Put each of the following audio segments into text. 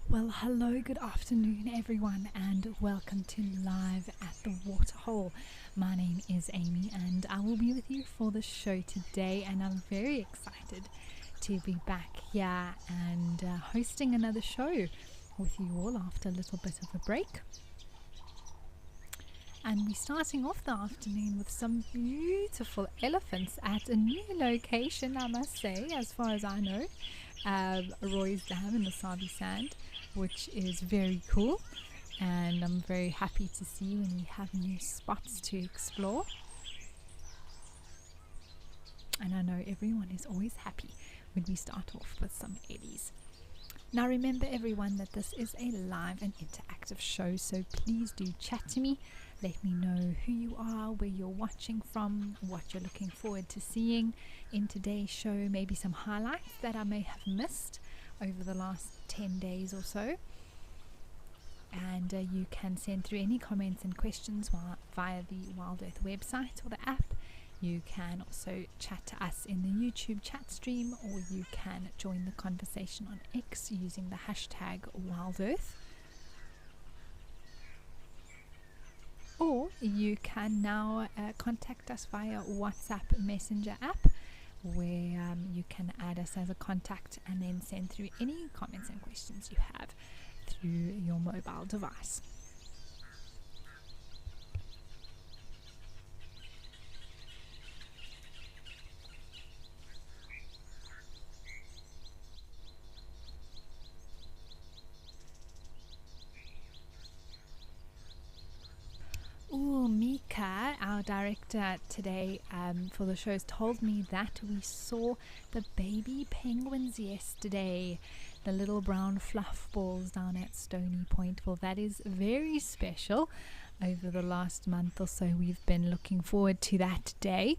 Well, hello, good afternoon everyone, and welcome to Live at the Waterhole. My name is Amy and I will be with you for the show today, and I'm very excited to be back here and hosting another show with you all after a little bit of a break. And we're starting off the afternoon with some beautiful elephants at a new location, I must say, as far as I know, Roy's Dam in the Sabi Sand, which is very cool, and I'm very happy to see when we have new spots to explore. And I know everyone is always happy when we start off with some eddies. Now remember everyone that this is a live and interactive show, so please do chat to me. Let me know who you are, where you're watching from, what you're looking forward to seeing in today's show, maybe some highlights that I may have missed over the last 10 days or so. And you can send through any comments and questions via the Wild Earth website or the app. You can also chat to us in the YouTube chat stream, or you can join the conversation on X using the hashtag WildEarth. Or you can now contact us via WhatsApp Messenger app, where you can add us as a contact and then send through any comments and questions you have through your mobile device. Mika, our director today for the shows, told me that we saw the baby penguins yesterday, the little brown fluff balls down at Stony Point. Well, that is very special. Over the last month or so, we've been looking forward to that day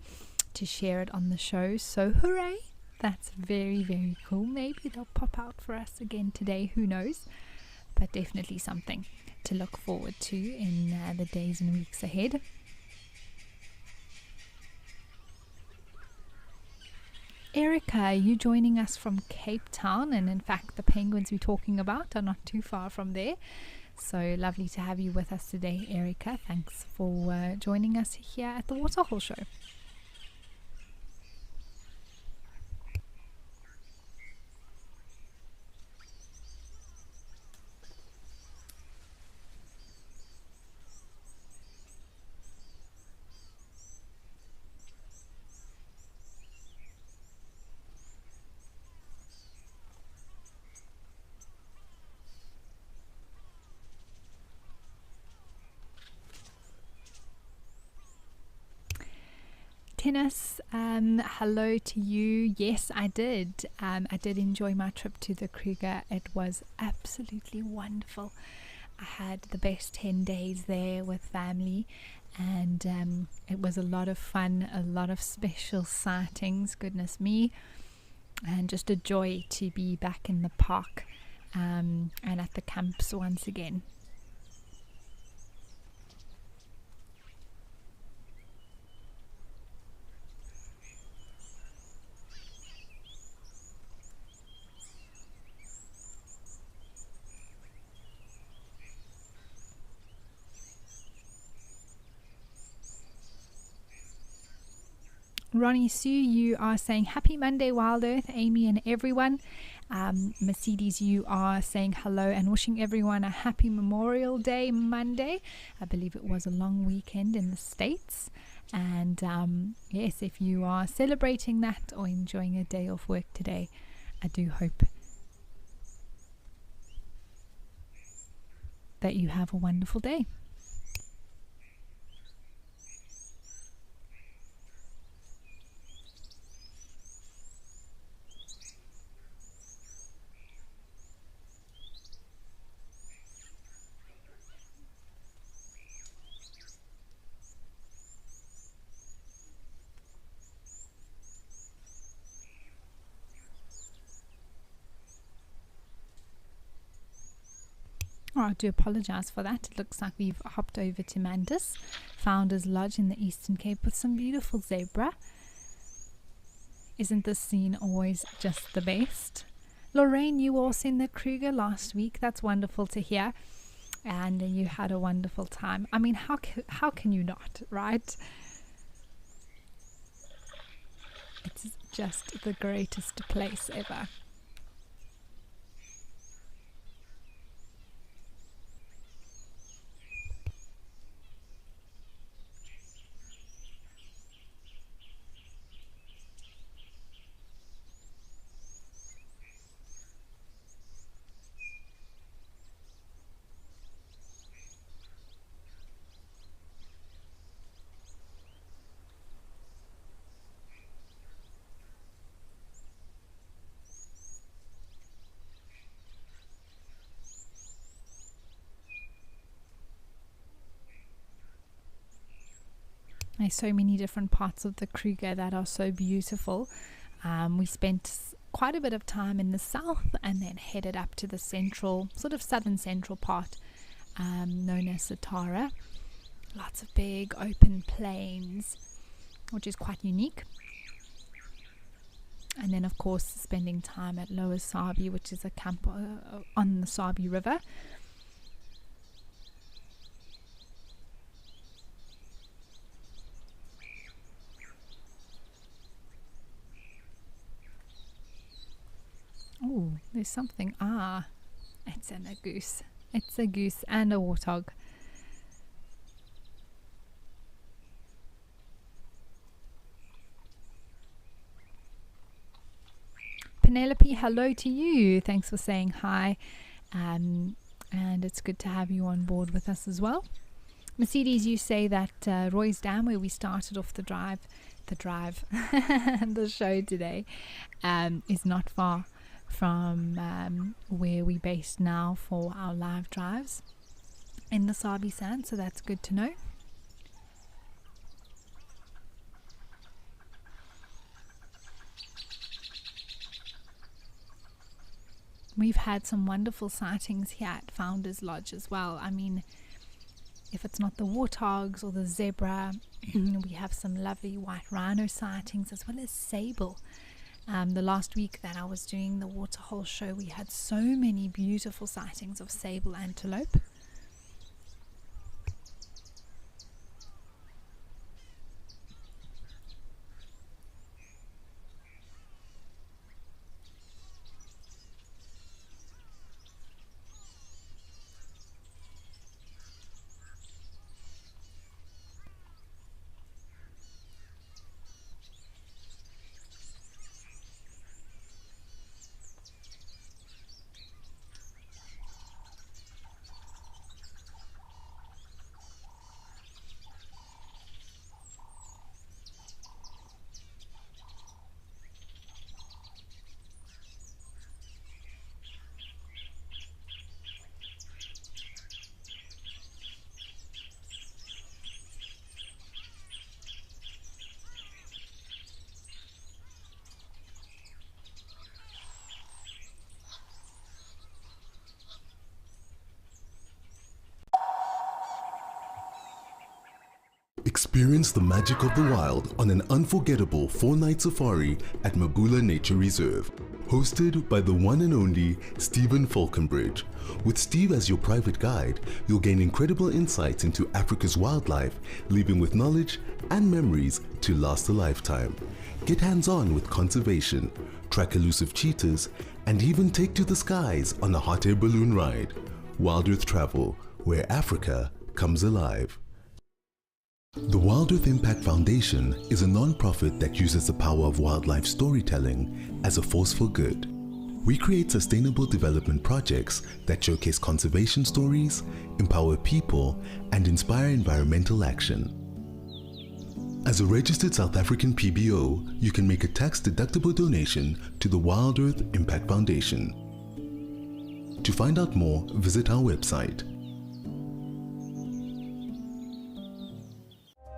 to share it on the show. So hooray! That's very, very cool. Maybe they'll pop out for us again today, who knows? But definitely something to look forward to in the days and weeks ahead. Erica, you joining us from Cape Town, and in fact the penguins we're talking about are not too far from there. So lovely to have you with us today, Erica. Thanks for joining us here at the Waterhole Show. Tennis, hello to you. Yes, I did. I did enjoy my trip to the Kruger. It was absolutely wonderful. I had the best 10 days there with family, and it was a lot of fun, a lot of special sightings, goodness me, and just a joy to be back in the park and at the camps once again. Ronnie Sue, you are saying happy Monday, Wild Earth, Amy and everyone. Mercedes, you are saying hello and wishing everyone a happy Memorial Day Monday. I believe it was a long weekend in the States. And yes, if you are celebrating that or enjoying a day off work today, I do hope that you have a wonderful day. Oh, I do apologize for that. It looks like we've hopped over to Mandus, Founders Lodge in the Eastern Cape, with some beautiful zebra. Isn't this scene always just the best? Lorraine, you were also in the Kruger last week. That's wonderful to hear. And you had a wonderful time. I mean, how can you not, right? It's just the greatest place ever. There's so many different parts of the Kruger that are so beautiful. We spent quite a bit of time in the south and then headed up to the central, sort of southern central part, known as Satara. Lots of big open plains, which is quite unique. And then, of course, spending time at Lower Sabi, which is a camp on the Sabi River. Oh, there's something. It's a goose. It's a goose and a warthog. Penelope, hello to you. Thanks for saying hi. And it's good to have you on board with us as well. Mercedes, you say that Roy's Dam, where we started off the show today, is not far from where we based now for our live drives in the Sabi Sand, so that's good to know. We've had some wonderful sightings here at Founders Lodge as well. I mean, if it's not the warthogs or the zebra, we have some lovely white rhino sightings as well as sable. The last week that I was doing the waterhole show, we had so many beautiful sightings of sable antelope. Experience the magic of the wild on an unforgettable 4-night safari at Mabula Nature Reserve. Hosted by the one and only Stephen Falconbridge. With Steve as your private guide, you'll gain incredible insights into Africa's wildlife, leaving with knowledge and memories to last a lifetime. Get hands-on with conservation, track elusive cheetahs, and even take to the skies on a hot air balloon ride. Wild Earth Travel, where Africa comes alive. The Wild Earth Impact Foundation is a non-profit that uses the power of wildlife storytelling as a force for good. We create sustainable development projects that showcase conservation stories, empower people, and inspire environmental action. As a registered South African PBO, you can make a tax-deductible donation to the Wild Earth Impact Foundation. To find out more, visit our website.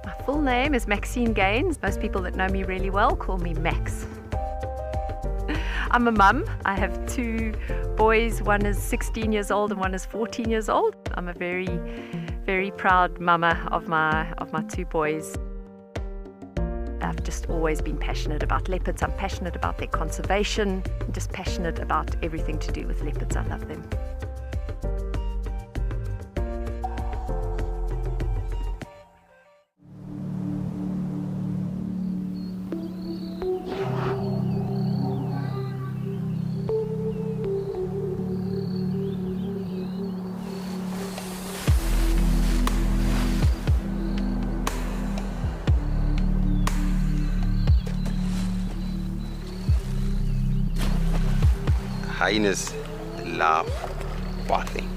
My full name is Maxine Gaines. Most people that know me really well call me Max. I'm a mum. I have 2 boys. One is 16 years old and one is 14 years old. I'm a very, very proud mama of my 2 boys. I've just always been passionate about leopards. I'm passionate about their conservation, I'm just passionate about everything to do with leopards. I love them. Hyenas love bathing.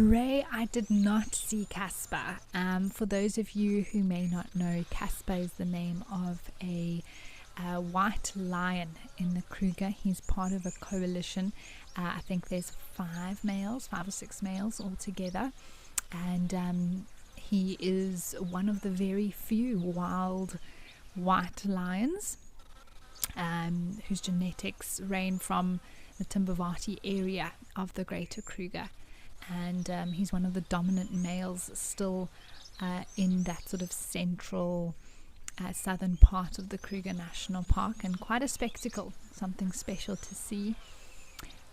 Ray, I did not see Casper. For those of you who may not know, Casper is the name of a white lion in the Kruger. He's part of a coalition. I think there's 5 or 6 males altogether. And he is one of the very few wild white lions whose genetics range from the Timbavati area of the Greater Kruger. And he's one of the dominant males still in that sort of central southern part of the Kruger National Park, and quite a spectacle, something special to see.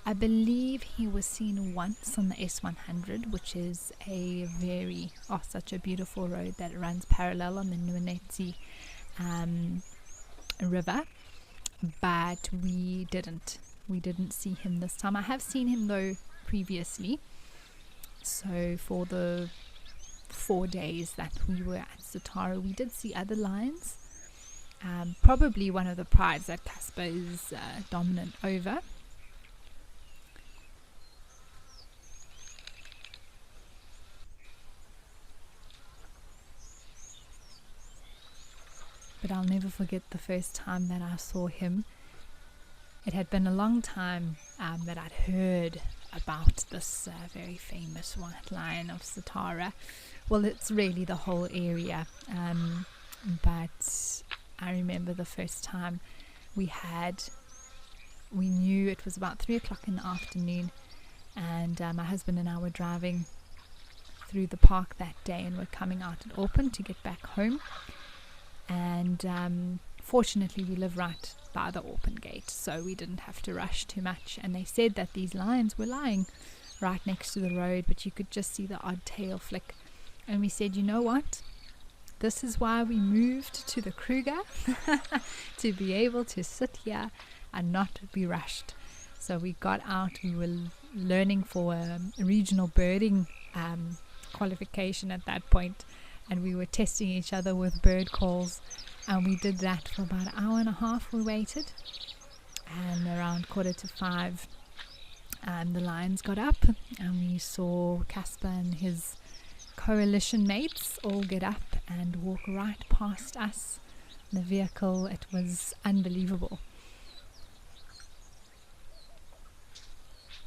I believe he was seen once on the S100, which is a such a beautiful road that runs parallel on the Nwinetsi river, but we didn't see him this time. I have seen him though previously. So for the 4 days that we were at Satara, we did see other lions. Probably one of the prides that Casper is dominant over. But I'll never forget the first time that I saw him. It had been a long time that I'd heard about this very famous white lion of Satara. Well, it's really the whole area, but I remember the first time we knew it was about 3 o'clock in the afternoon, and my husband and I were driving through the park that day, and we're coming out at Auckland to get back home. And fortunately we live right by the Auckland gate, so we didn't have to rush too much. And they said that these lions were lying right next to the road, but you could just see the odd tail flick. And we said, you know what, this is why we moved to the Kruger, to be able to sit here and not be rushed. So we got out, we were learning for a regional birding qualification at that point, and we were testing each other with bird calls, and we did that for about an hour and a half. We waited, and around 4:45 the lions got up, and we saw Casper and his coalition mates all get up and walk right past us, the vehicle. It was unbelievable.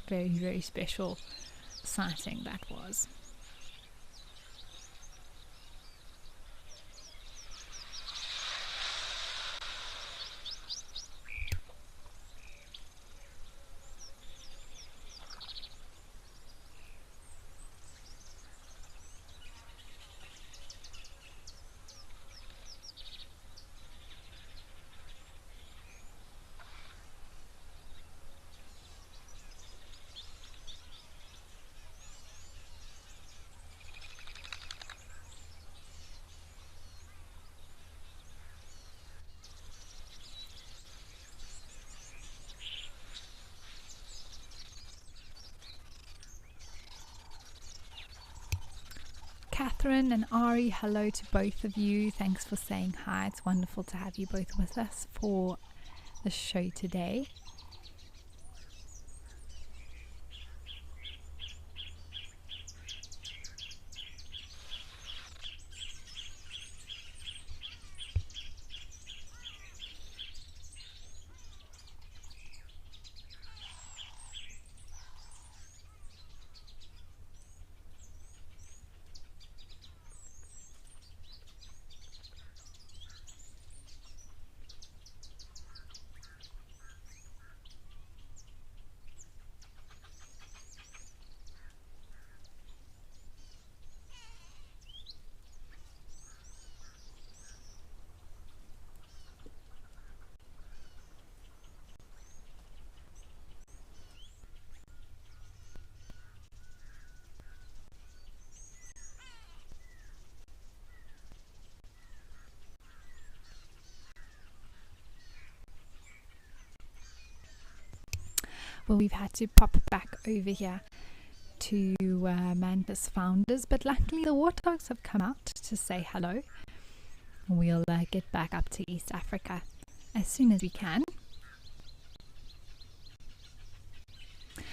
Very, very special sighting that was. Catherine and Ari, hello to both of you. Thanks for saying hi. It's wonderful to have you both with us for the show today. Well, we've had to pop back over here to Mantis Founders, but luckily the warthogs have come out to say hello. We'll get back up to East Africa as soon as we can.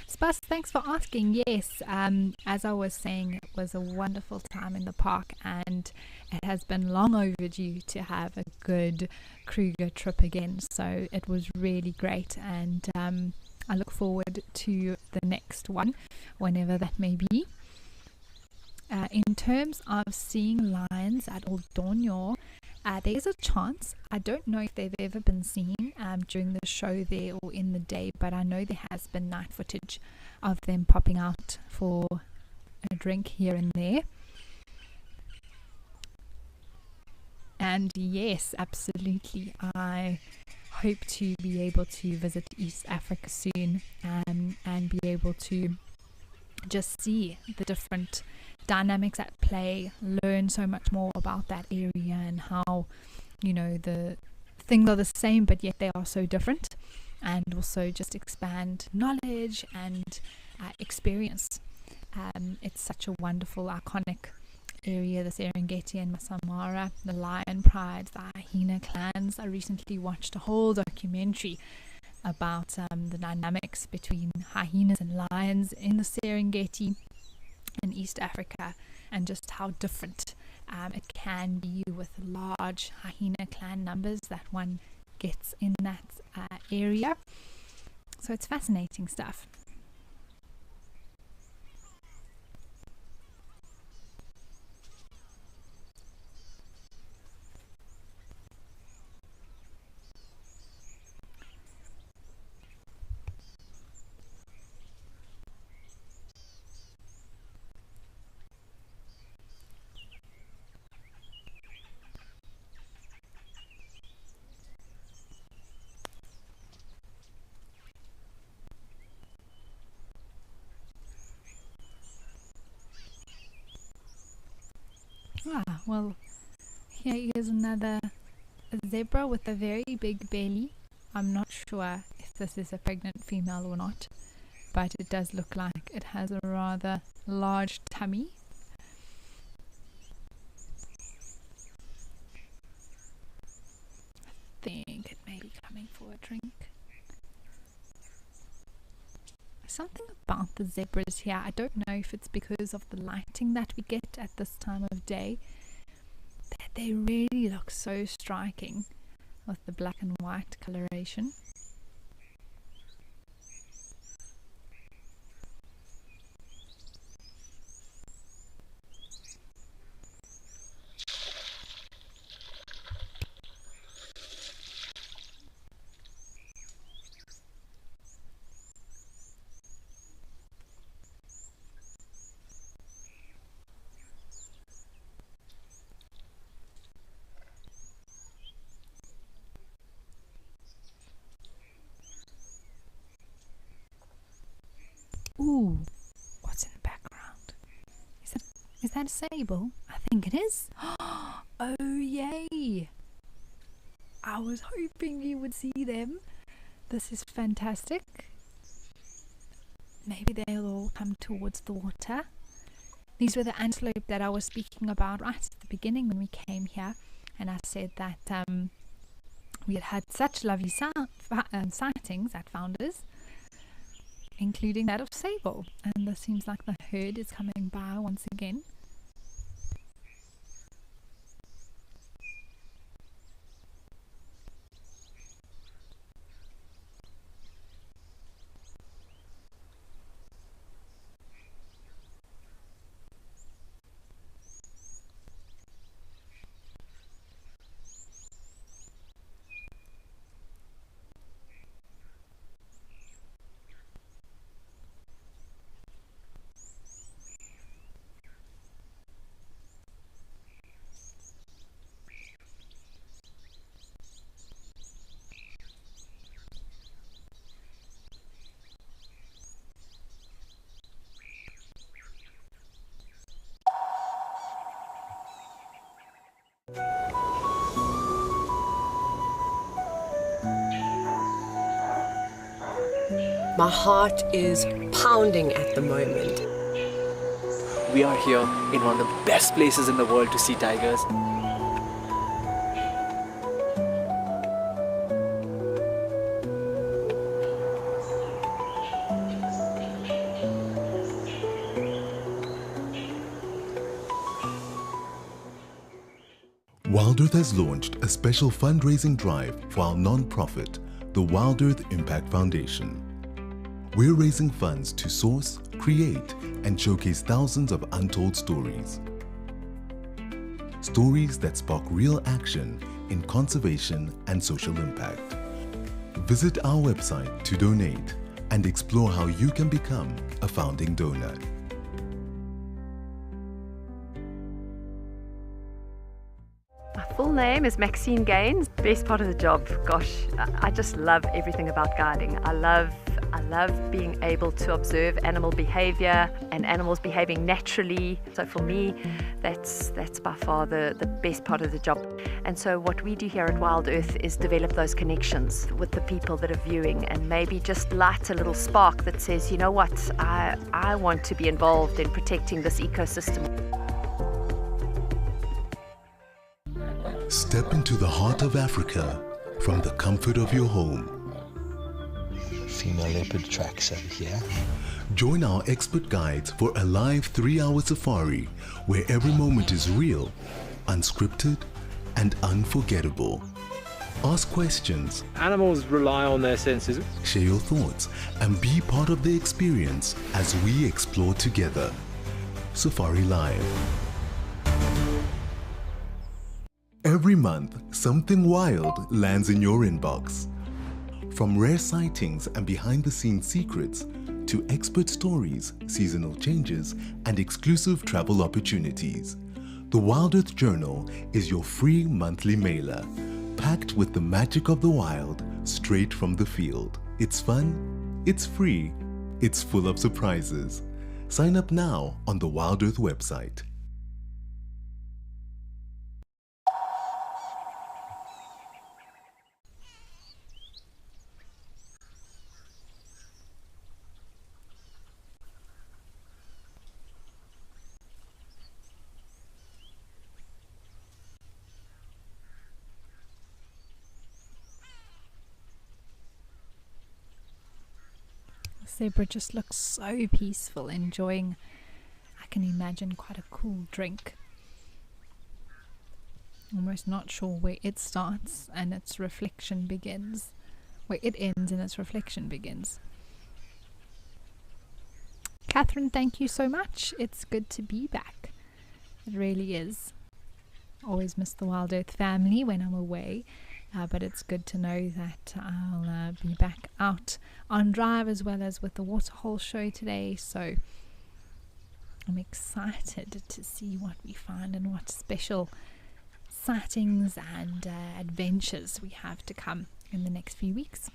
Spas, thanks for asking. Yes, as I was saying, it was a wonderful time in the park, and it has been long overdue to have a good Kruger trip again. So it was really great, and I look forward to the next one, whenever that may be. In terms of seeing lions at Old Donyo, there's a chance. I don't know if they've ever been seen during the show there or in the day, but I know there has been night footage of them popping out for a drink here and there. And yes, absolutely, I hope to be able to visit East Africa soon, and be able to just see the different dynamics at play, learn so much more about that area and how, you know, the things are the same but yet they are so different, and also just expand knowledge and experience. It's such a wonderful, iconic area, the Serengeti and Masai Mara, the lion pride, the hyena clans. I recently watched a whole documentary about the dynamics between hyenas and lions in the Serengeti in East Africa, and just how different it can be with large hyena clan numbers that one gets in that area. So it's fascinating stuff. Well, here is another zebra with a very big belly. I'm not sure if this is a pregnant female or not, but it does look like it has a rather large tummy. I think it may be coming for a drink. Something about the zebras here, I don't know if it's because of the lighting that we get at this time of day, that they really look so striking with the black and white coloration. Ooh, what's in the background? Is that a sable? I think it is. Oh, yay! I was hoping you would see them. This is fantastic. Maybe they'll all come towards the water. These were the antelope that I was speaking about right at the beginning when we came here, and I said that we had had such lovely sightings at Founders, including that of Sable, and this seems like the herd is coming by once again. My heart is pounding at the moment. We are here in one of the best places in the world to see tigers. Wild Earth has launched a special fundraising drive for our non-profit, the Wild Earth Impact Foundation. We're raising funds to source, create, and showcase thousands of untold stories. Stories that spark real action in conservation and social impact. Visit our website to donate and explore how you can become a founding donor. My full name is Maxine Gaines. Best part of the job, gosh, I just love everything about guiding. I love being able to observe animal behavior and animals behaving naturally. So for me, that's by far the best part of the job. And so what we do here at Wild Earth is develop those connections with the people that are viewing, and maybe just light a little spark that says, you know what, I want to be involved in protecting this ecosystem. Step into the heart of Africa from the comfort of your home. Female leopard tracks over here. Join our expert guides for a live 3-hour safari where every moment is real, unscripted, and unforgettable. Ask questions, Animals rely on their senses. share your thoughts, and be part of the experience as we explore together. Safari Live. Every month, something wild lands in your inbox. From rare sightings and behind-the-scenes secrets to expert stories, seasonal changes, and exclusive travel opportunities, the Wild Earth Journal is your free monthly mailer, packed with the magic of the wild straight from the field. It's fun, it's free, it's full of surprises. Sign up now on the Wild Earth website. Zebra just looks so peaceful, enjoying, I can imagine, quite a cool drink. Almost not sure where it starts and its reflection begins, where it ends and its reflection begins. Catherine, thank you so much. It's good to be back. It really is. Always miss the Wild Earth family when I'm away. But it's good to know that I'll be back out on drive as well as with the waterhole show today. So I'm excited to see what we find and what special sightings and adventures we have to come in the next few weeks.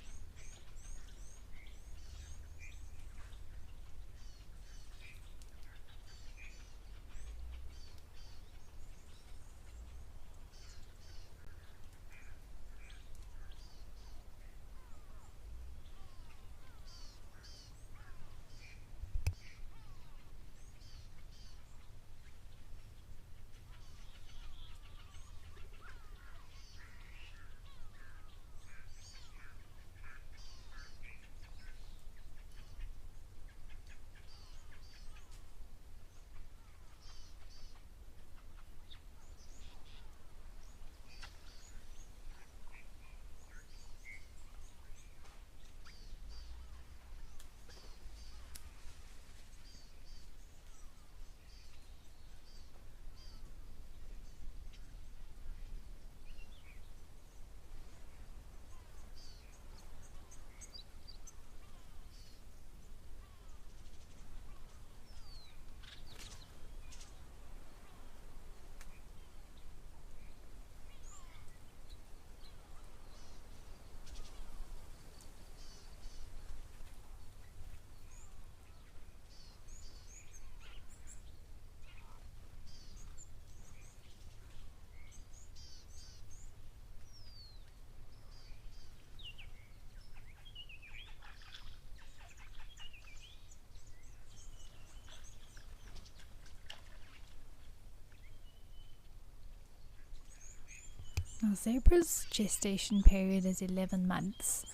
Now, zebra's gestation period is 11 months,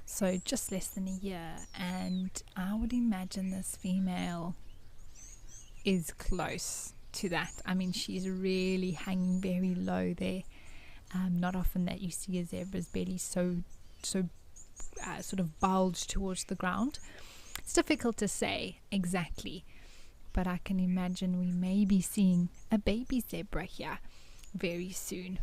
so just less than a year, and I would imagine this female is close to that. I mean, she's really hanging very low there. Not often that you see a zebra's belly so sort of bulged towards the ground. It's difficult to say exactly, but I can imagine we may be seeing a baby zebra here very soon.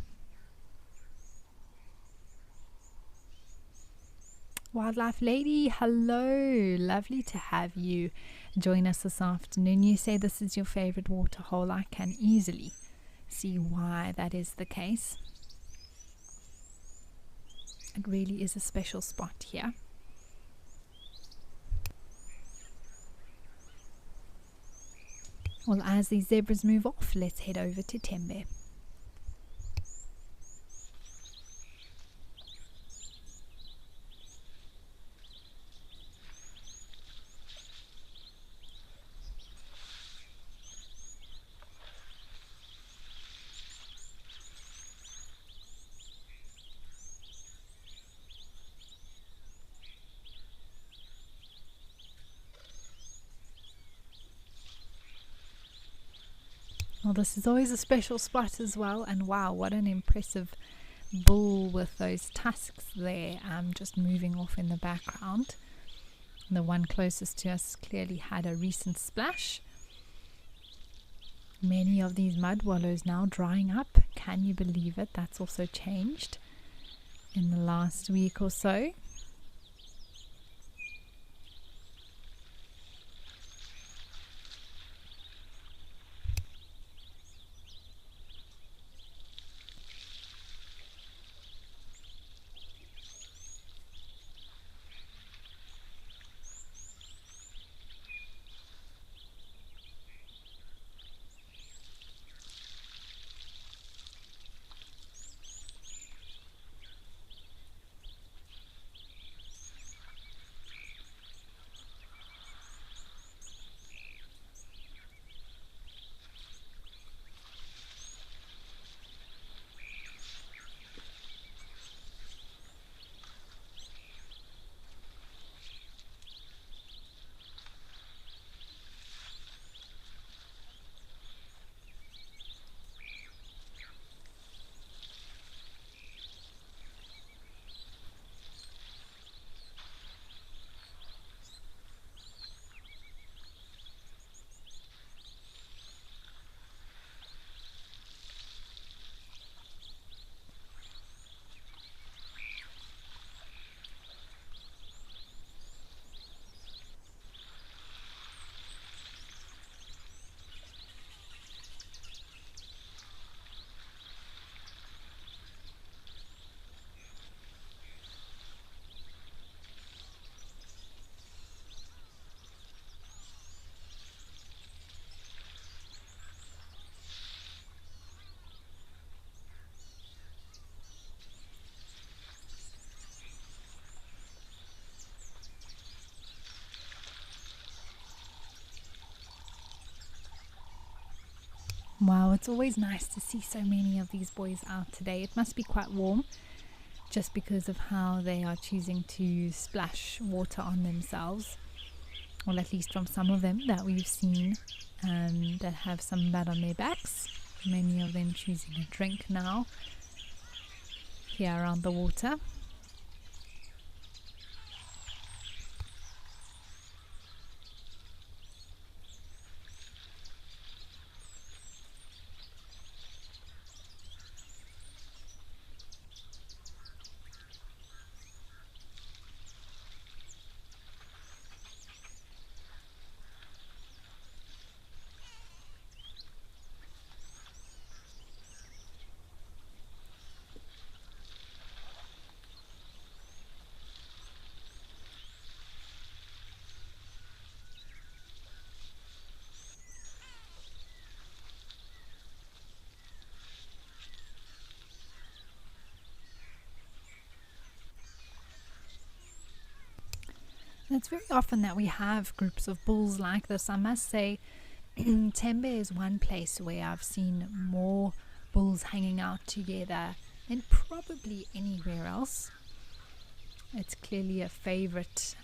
Wildlife Lady, hello, lovely to have you join us this afternoon. You say this is your favorite waterhole. I can easily see why that is the case. It really is a special spot here. Well, as these zebras move off, let's head over to Tembe. Well, this is always a special spot as well, and wow, what an impressive bull with those tusks there, just moving off in the background. The one closest to us clearly had a recent splash. Many of these mud wallows now drying up. Can you believe it? That's also changed in the last week or so. Wow, it's always nice to see so many of these boys out today. It must be quite warm just because of how they are choosing to splash water on themselves. Well, at least from some of them that we've seen that have some mud on their backs. Many of them choosing a drink now here around the water. It's very often that we have groups of bulls like this. I must say, Tembe is one place where I've seen more bulls hanging out together than probably anywhere else. It's clearly a favorite.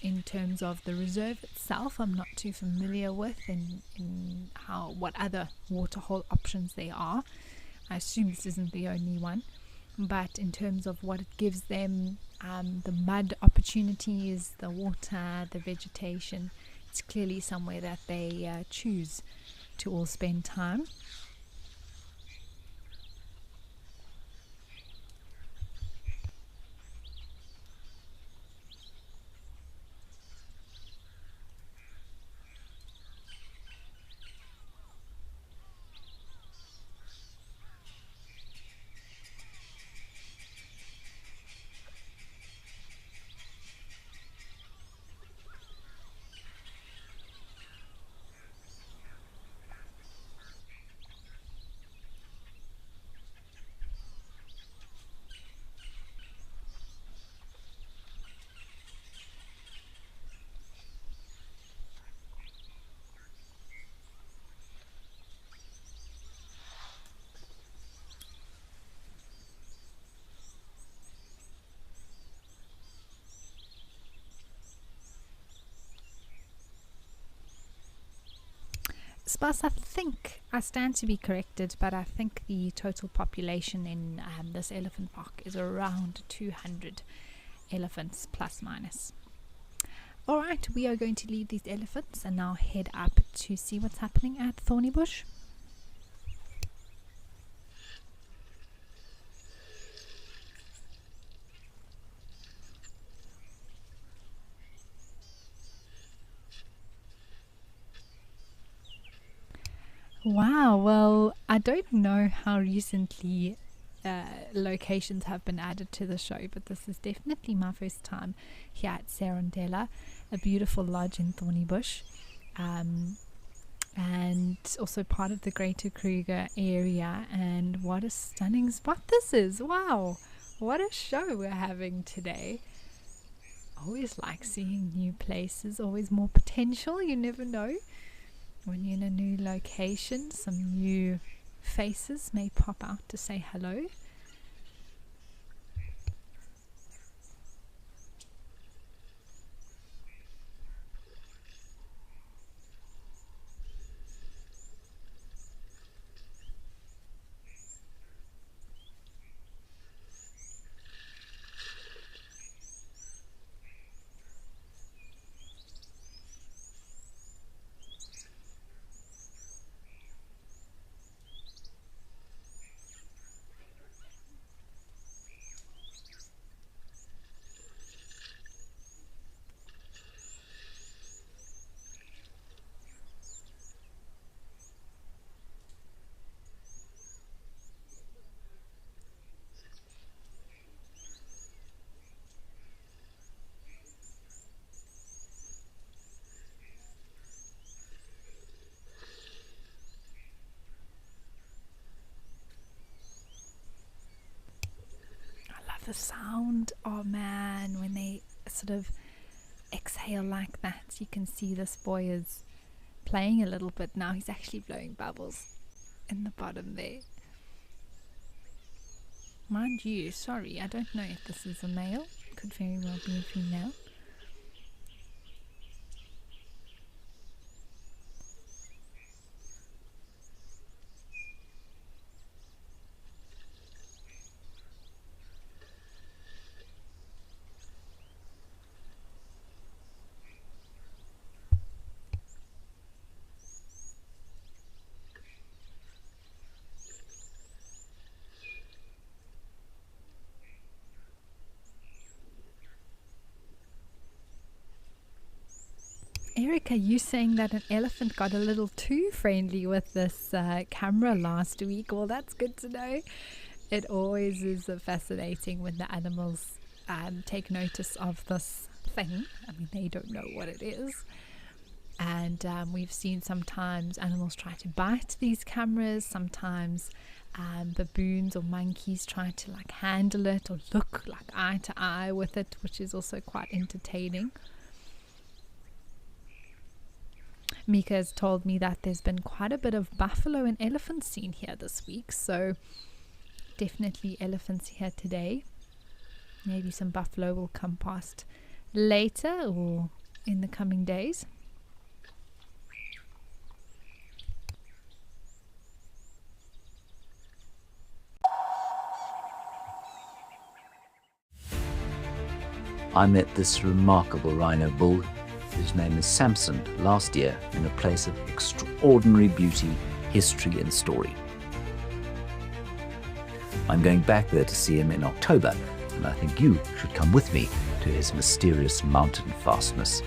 In terms of the reserve itself, I'm not too familiar with in what other waterhole options there are. I assume this isn't the only one, but in terms of what it gives them, the mud opportunities, the water, the vegetation, it's clearly somewhere that they choose to all spend time. Spas, I think I stand to be corrected, but I think the total population in this elephant park is around 200 elephants plus minus. Alright, we are going to leave these elephants and now head up to see what's happening at Thorny Bush. Wow, well, I don't know how recently locations have been added to the show, but this is definitely my first time here at Serondela, a beautiful lodge in Thorny Bush, and also part of the Greater Kruger area. And what a stunning spot this is! Wow, what a show we're having today. Always like seeing new places, always more potential, you never know. When you're in a new location, some new faces may pop out to say hello. The sound, oh man, when they sort of exhale like that, you can see this boy is playing a little bit now. He's actually blowing bubbles in the bottom there. Mind you, sorry, I don't know if this is a male, could very well be a female. Erica, you saying that an elephant got a little too friendly with this camera last week? Well, that's good to know. It always is fascinating when the animals take notice of this thing. I mean, they don't know what it is. And we've seen sometimes animals try to bite these cameras. Sometimes baboons or monkeys try to like handle it or look like eye to eye with it, which is also quite entertaining. Mika has told me that there's been quite a bit of buffalo and elephant seen here this week, so definitely elephants here today. Maybe some buffalo will come past later or in the coming days. I met this remarkable rhino bull, whose name is Samson, last year in a place of extraordinary beauty, history and story. I'm going back there to see him in October, and I think you should come with me to his mysterious mountain fastness.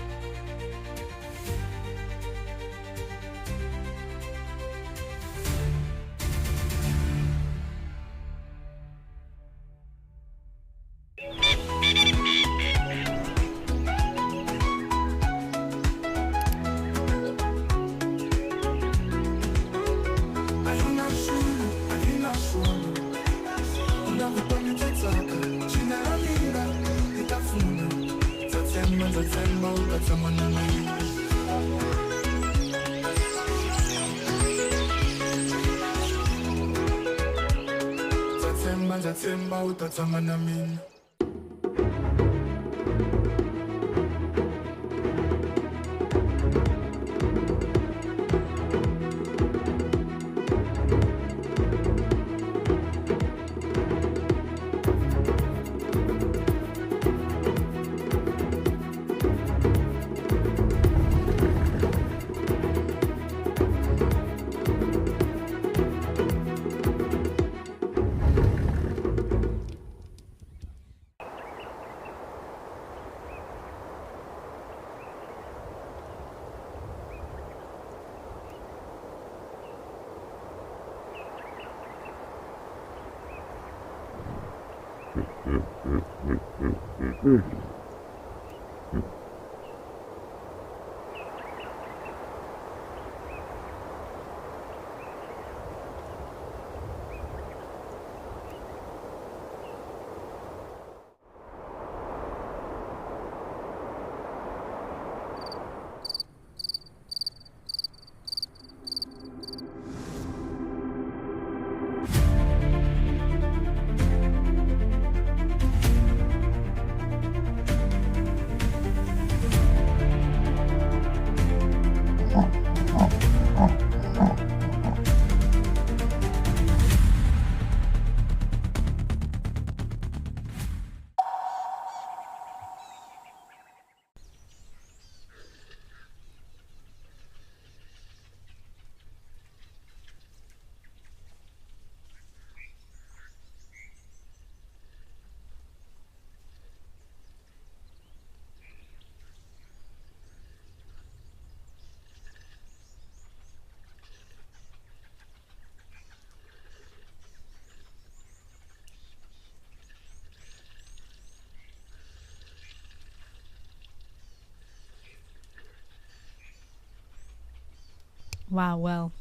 Wow, well,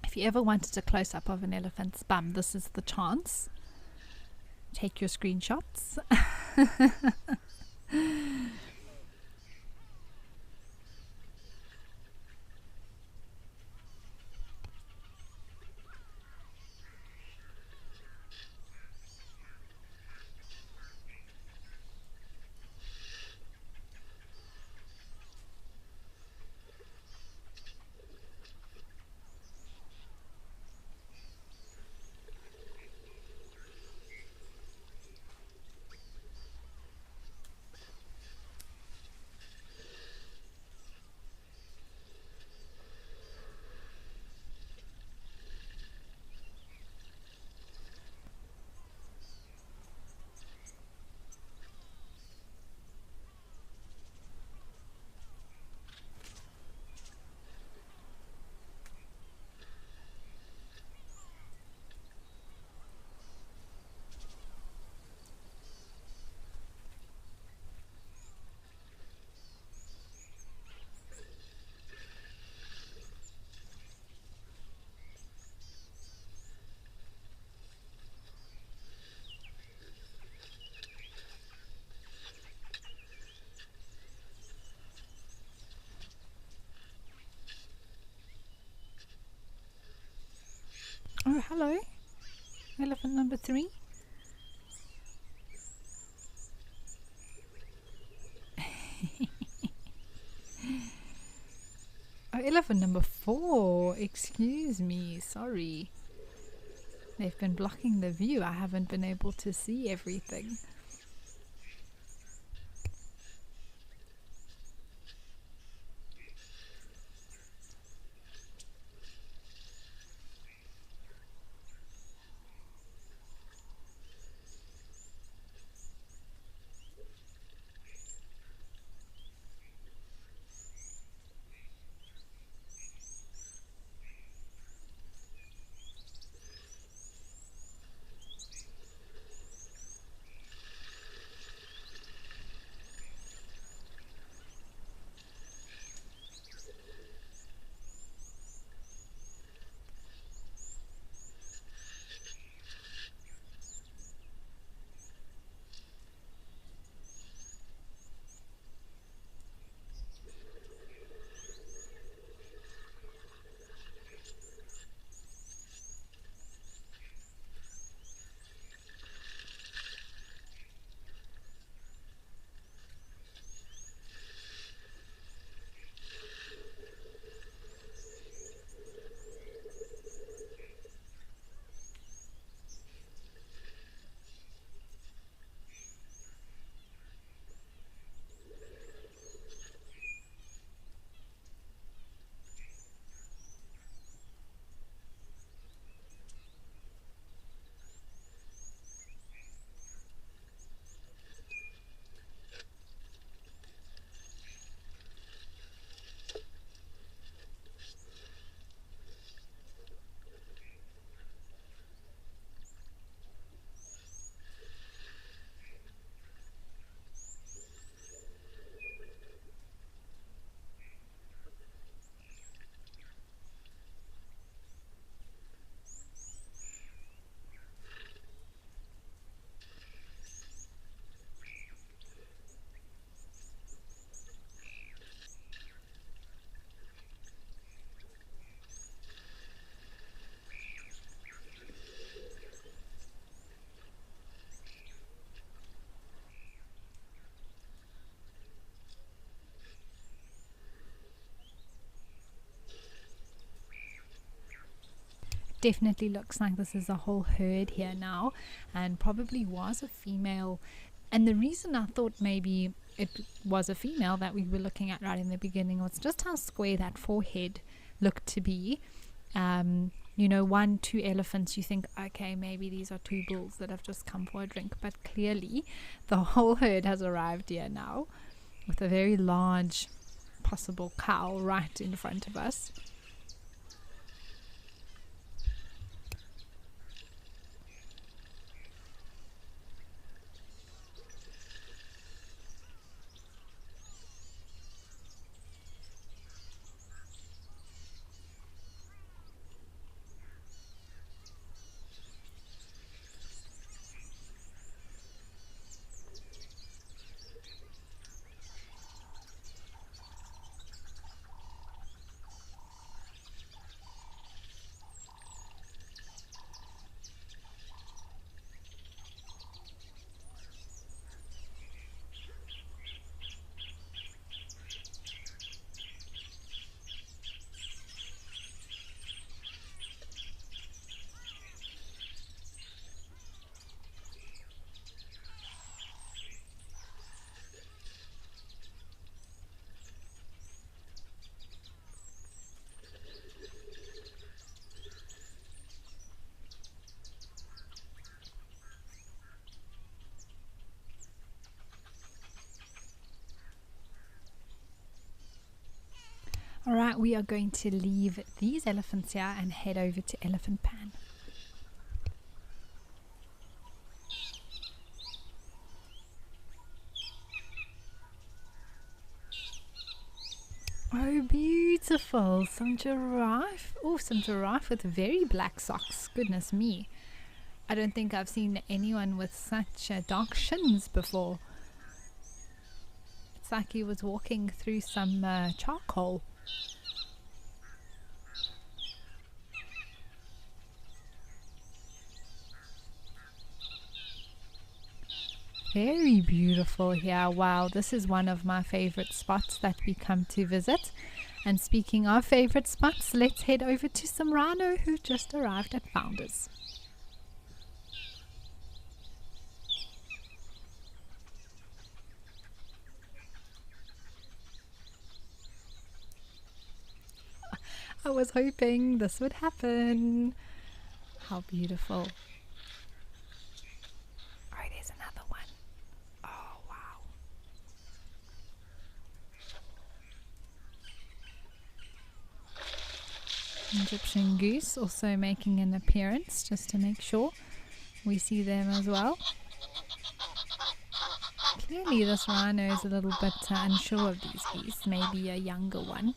if you ever wanted a close-up of an elephant's bum, this is the chance. Take your screenshots. Oh, hello. Elephant number 3. Oh, elephant number 4. Excuse me, sorry. They've been blocking the view. I haven't been able to see everything. Definitely looks like this is a whole herd here now, and probably was a female. And the reason I thought maybe it was a female that we were looking at right in the beginning was just how square that forehead looked to be. You know, 1, 2 elephants, you think, okay, maybe these are 2 bulls that have just come for a drink, but clearly the whole herd has arrived here now with a very large possible cow right in front of us. Alright, we are going to leave these elephants here and head over to Elephant Pan. Oh, beautiful. Some giraffe. Oh, some giraffe with very black socks. Goodness me. I don't think I've seen anyone with such dark shins before. It's like he was walking through some charcoal. Very beautiful here. Wow, this is one of my favorite spots that we come to visit. And speaking of favorite spots, let's head over to some rhino who just arrived at Founders. I was hoping this would happen. How beautiful. Oh, there's another one. Oh, wow. Egyptian goose also making an appearance, just to make sure we see them as well. Clearly this rhino is a little bit unsure of these geese, maybe a younger one.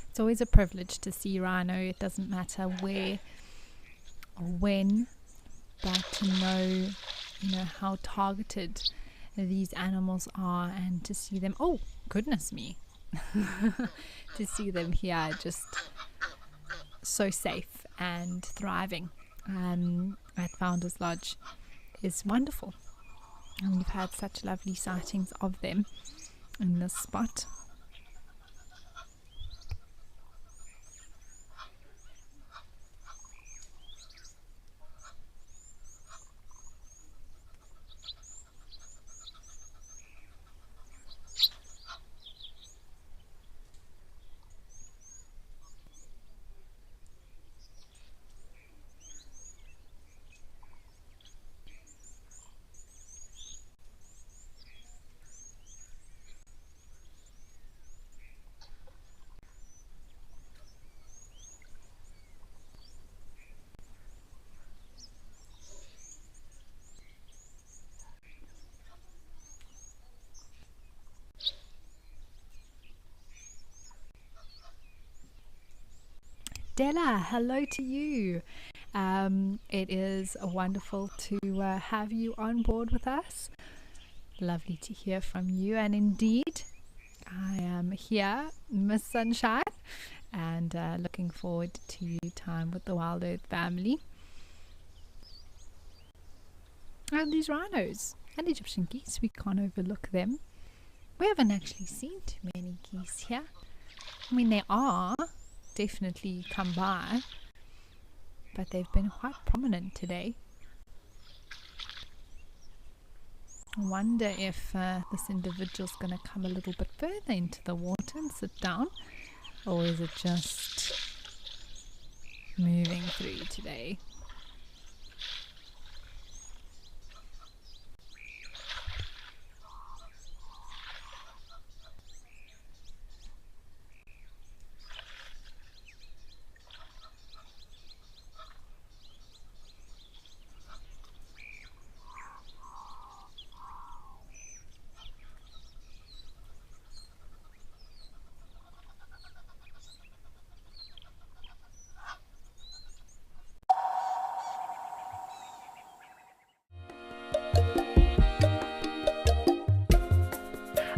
It's always a privilege to see rhino. It doesn't matter where or when, but to know, how targeted these animals are, and to see them, oh goodness me, to see them here just so safe and thriving at Founders Lodge is wonderful. And we've had such lovely sightings of them in this spot. Della, hello to you. It is wonderful to have you on board with us. Lovely to hear from you. And indeed, I am here, Miss Sunshine, and looking forward to time with the Wild Earth family. And these rhinos and Egyptian geese, we can't overlook them. We haven't actually seen too many geese here. I mean, they are definitely come by, but they've been quite prominent today. I wonder if this individual's going to come a little bit further into the water and sit down, or is it just moving through today?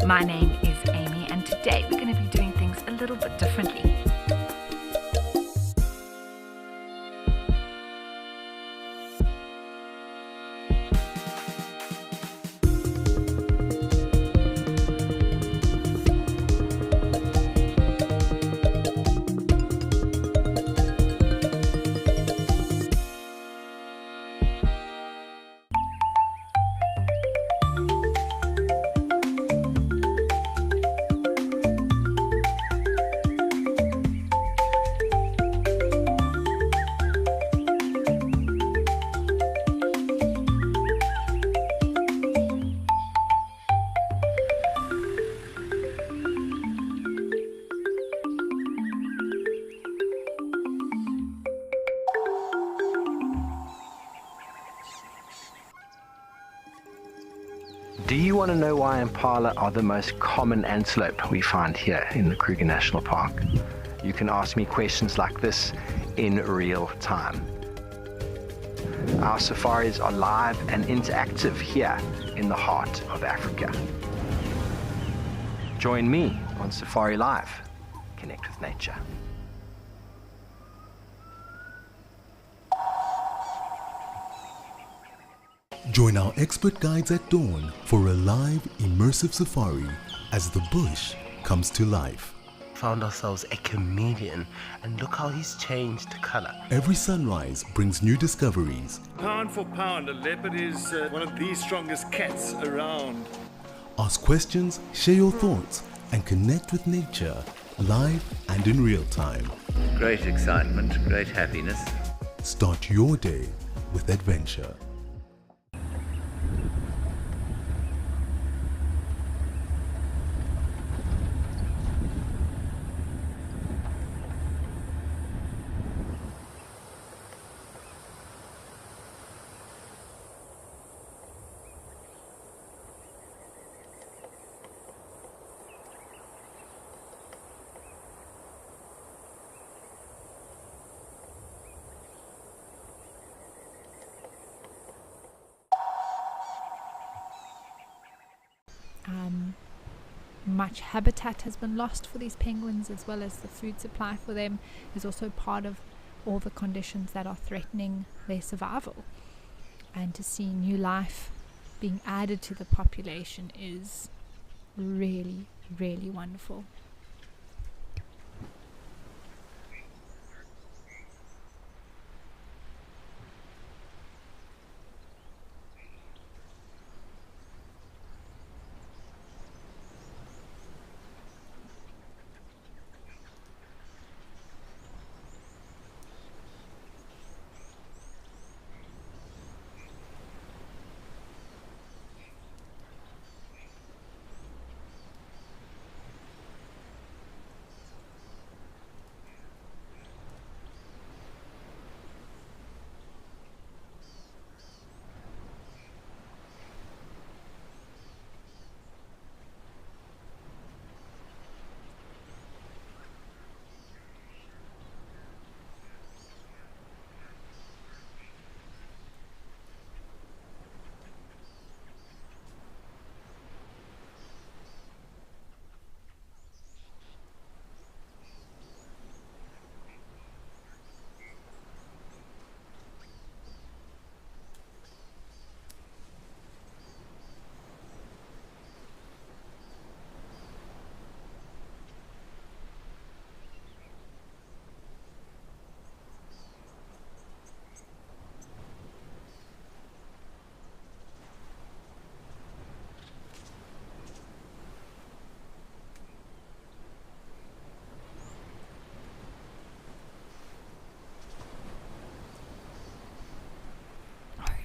My name is Amy, and today we're going to be doing things a little bit differently. Do you want to know why impala are the most common antelope we find here in the Kruger National Park? You can ask me questions like this in real time. Our safaris are live and interactive here in the heart of Africa. Join me on Safari Live. Connect with nature. Join our expert guides at dawn for a live, immersive safari as the bush comes to life. Found ourselves a chameleon, and look how he's changed color. Every sunrise brings new discoveries. Pound for pound, a leopard is one of the strongest cats around. Ask questions, share your thoughts, and connect with nature live and in real time. Great excitement, great happiness. Start your day with adventure. Much habitat has been lost for these penguins, as well as the food supply for them is also part of all the conditions that are threatening their survival. And to see new life being added to the population is really, really wonderful.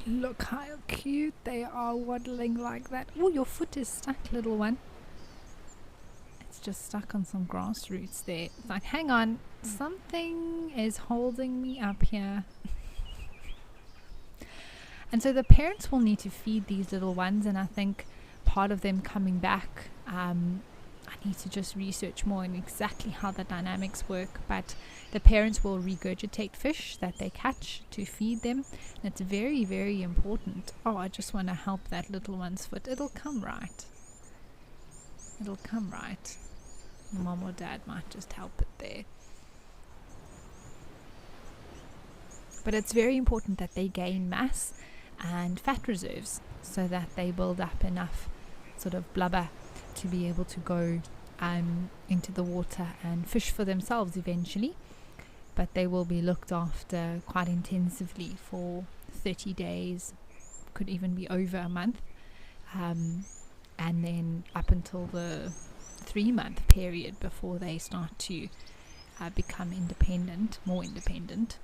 Look how cute they are waddling like that. Oh, your foot is stuck, little one. It's just stuck on some grass roots there. It's like, hang on, something is holding me up here. And so the parents will need to feed these little ones, and I think part of them coming back, I need to just research more on exactly how the dynamics work, but the parents will regurgitate fish that they catch to feed them, and it's very, very important. Oh, I just want to help that little one's foot. It'll come right. It'll come right. Mom or dad might just help it there. But it's very important that they gain mass and fat reserves so that they build up enough sort of blubber to be able to go into the water and fish for themselves eventually. But they will be looked after quite intensively for 30 days, could even be over a month, and then up until the 3-month period before they start to become independent, more independent.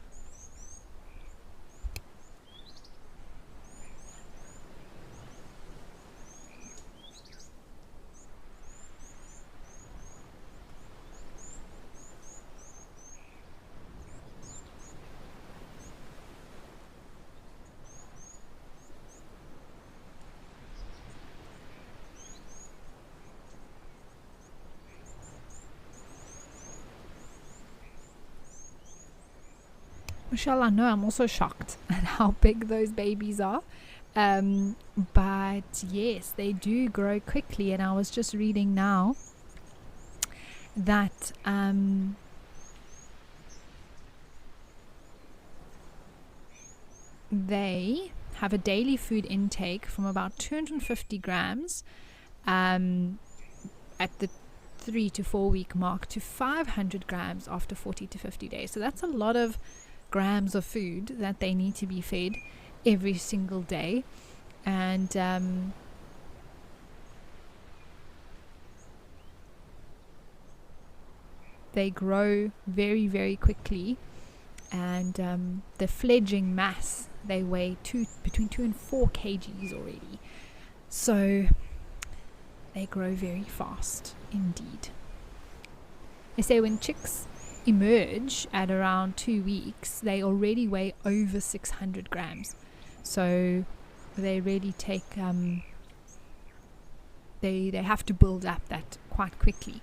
Michelle, I know I'm also shocked at how big those babies are. But yes, they do grow quickly. And I was just reading now that they have a daily food intake from about 250 grams at the 3 to 4 week mark to 500 grams after 40 to 50 days. So that's a lot of grams of food that they need to be fed every single day. And they grow very, very quickly. And the fledgling mass, they weigh between 2 and 4 kgs already. So they grow very fast indeed. They say when chicks emerge at around 2 weeks, they already weigh over 600 grams. So they really take they have to build up that quite quickly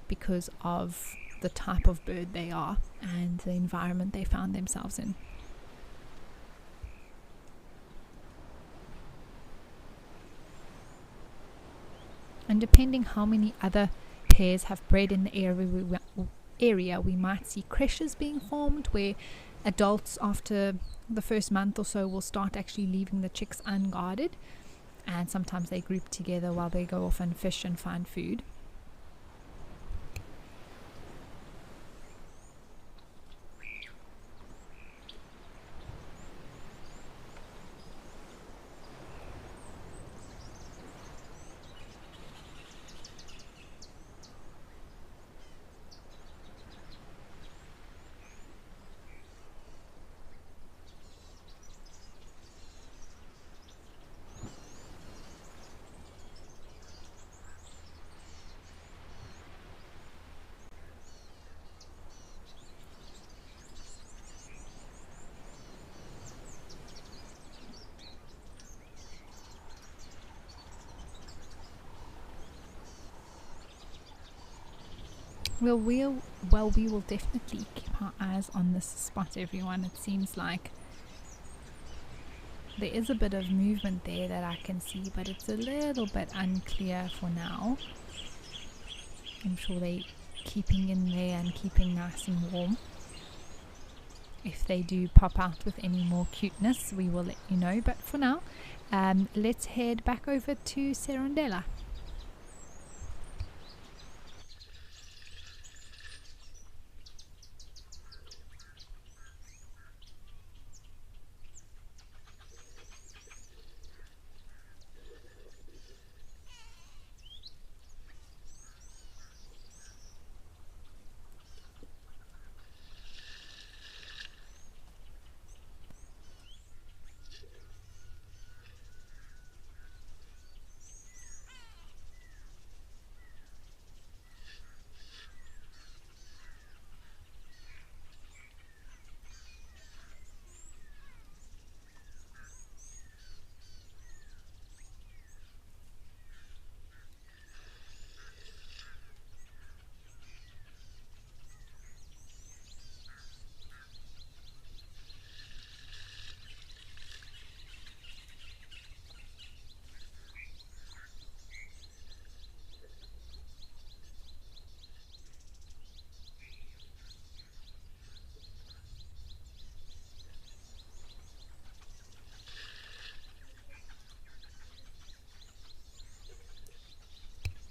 because of the type of bird they are and the environment they found themselves in. And depending how many other pairs have bred in the area, we might see creches being formed where adults after the first month or so will start actually leaving the chicks unguarded, and sometimes they group together while they go off and fish and find food. Well, we will definitely keep our eyes on this spot, everyone. It seems like there is a bit of movement there that I can see, but it's a little bit unclear for now. I'm sure they're keeping in there and keeping nice and warm. If they do pop out with any more cuteness, we will let you know. But for now, let's head back over to Serondela.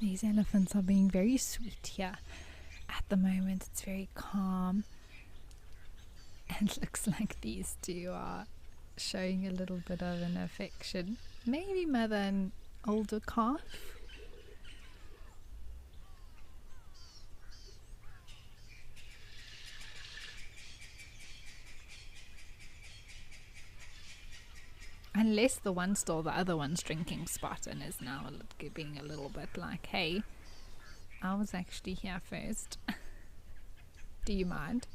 These elephants are being very sweet here at the moment. It's very calm. And it looks like these two are showing a little bit of an affection. Maybe mother and older calf. Unless the one stole the other one's drinking spot and is now being a little bit like, hey, I was actually here first. Do you mind?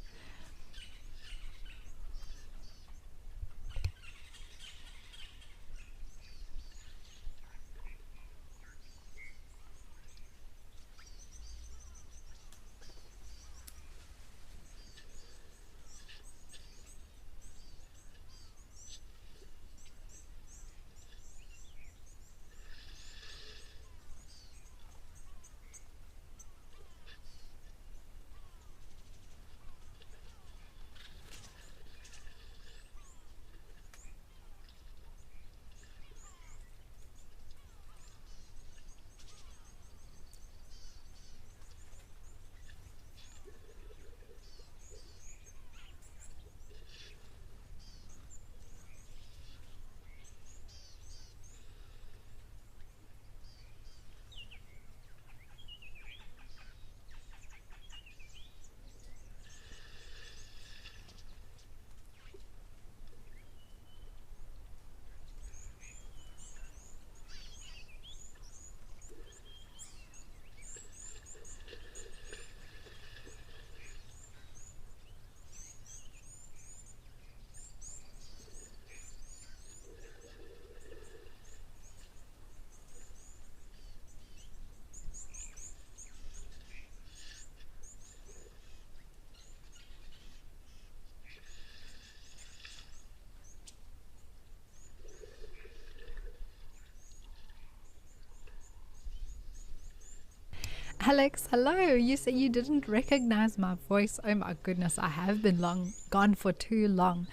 Alex, hello. You say you didn't recognize my voice. Oh my goodness, I have been gone for too long,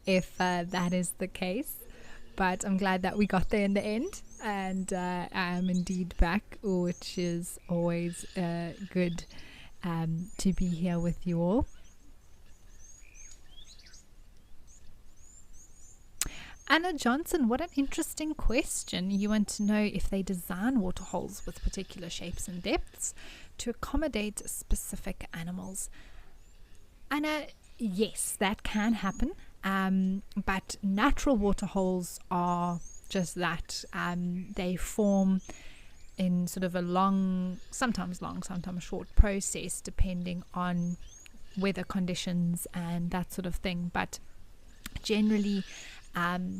if that is the case. But I'm glad that we got there in the end, and I am indeed back, which is always good to be here with you all. Anna Johnson, what an interesting question. You want to know if they design waterholes with particular shapes and depths to accommodate specific animals. Anna, yes, that can happen, but natural waterholes are just that. They form in sort of a sometimes short process, depending on weather conditions and that sort of thing. But generally,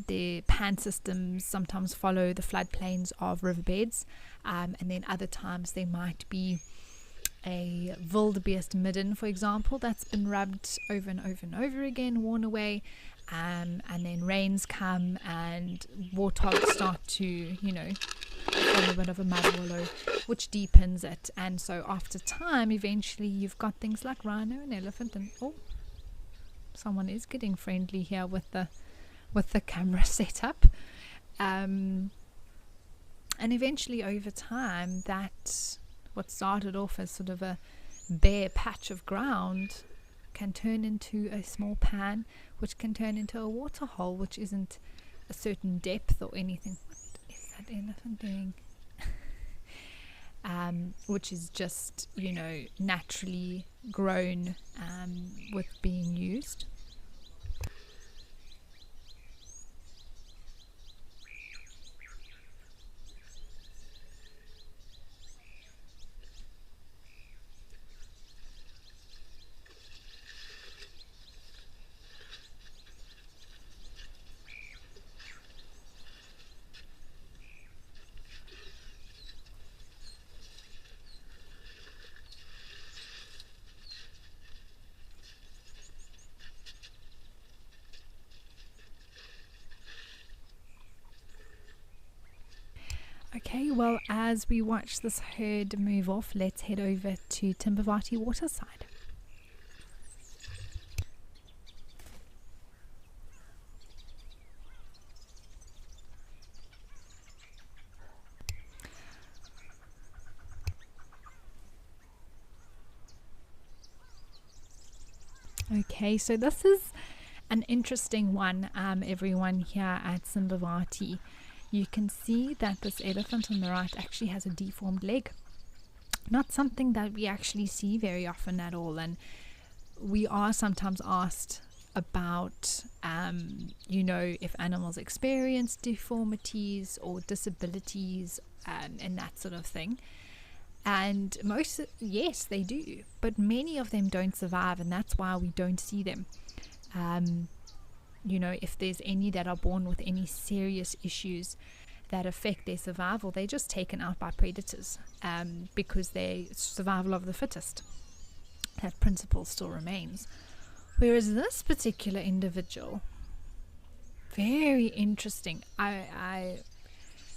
the pan systems sometimes follow the floodplains of riverbeds, and then other times there might be a wildebeest midden, for example, that's been rubbed over and over and over again, worn away, and then rains come and warthogs start to, form a bit of a mud wallow, which deepens it. And so after time, eventually you've got things like rhino and elephant, and someone is getting friendly here with the camera setup, and eventually over time, that what started off as sort of a bare patch of ground can turn into a small pan, which can turn into a water hole, which isn't a certain depth or anything. What is that elephant doing? Which is just, naturally grown with being used. Okay, well, as we watch this herd move off, let's head over to Timbavati Waterside. Okay, so this is an interesting one, everyone here at Simbavati. You can see that this elephant on the right actually has a deformed leg. Not something that we actually see very often at all, and we are sometimes asked about, if animals experience deformities or disabilities and that sort of thing. And yes, they do, but many of them don't survive, and that's why we don't see them. If there's any that are born with any serious issues that affect their survival, they're just taken out by predators because they're survival of the fittest. That principle still remains. Whereas this particular individual, very interesting. I'm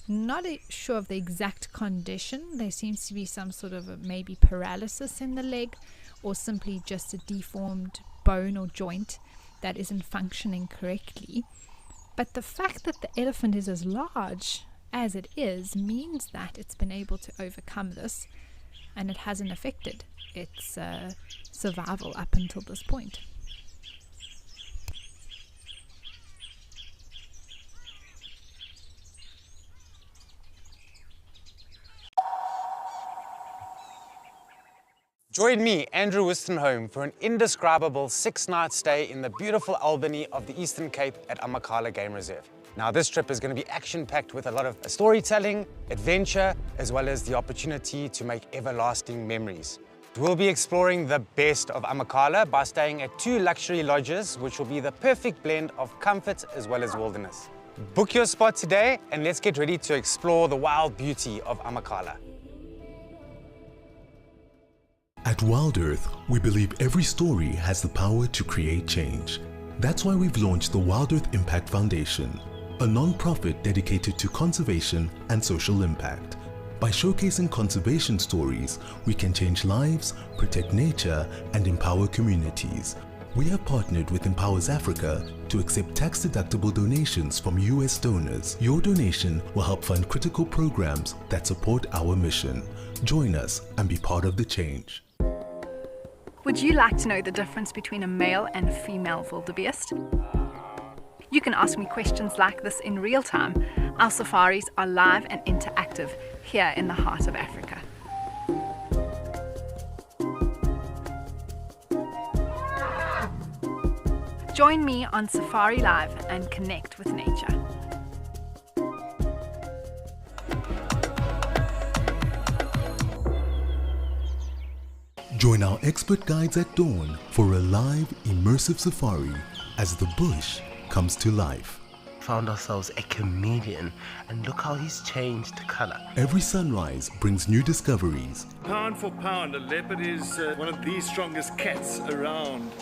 not sure of the exact condition. There seems to be some sort of maybe paralysis in the leg, or simply just a deformed bone or joint that isn't functioning correctly. But the fact that the elephant is as large as it is means that it's been able to overcome this, and it hasn't affected its survival up until this point. Join me, Andrew Wistenholm, for an indescribable 6-night stay in the beautiful Albany of the Eastern Cape at Amakhala Game Reserve. Now, this trip is going to be action-packed with a lot of storytelling, adventure, as well as the opportunity to make everlasting memories. We'll be exploring the best of Amakhala by staying at 2 luxury lodges, which will be the perfect blend of comfort as well as wilderness. Book your spot today, and let's get ready to explore the wild beauty of Amakhala. At Wild Earth, we believe every story has the power to create change. That's why we've launched the Wild Earth Impact Foundation, a non-profit dedicated to conservation and social impact. By showcasing conservation stories, we can change lives, protect nature, and empower communities. We have partnered with Empowers Africa to accept tax-deductible donations from US donors. Your donation will help fund critical programs that support our mission. Join us and be part of the change. Would you like to know the difference between a male and female wildebeest? You can ask me questions like this in real time. Our safaris are live and interactive here in the heart of Africa. Join me on Safari Live and connect with nature. Join our expert guides at dawn for a live, immersive safari as the bush comes to life. Found ourselves a chameleon, and look how he's changed color. Every sunrise brings new discoveries. Pound for pound, a leopard is one of the strongest cats around.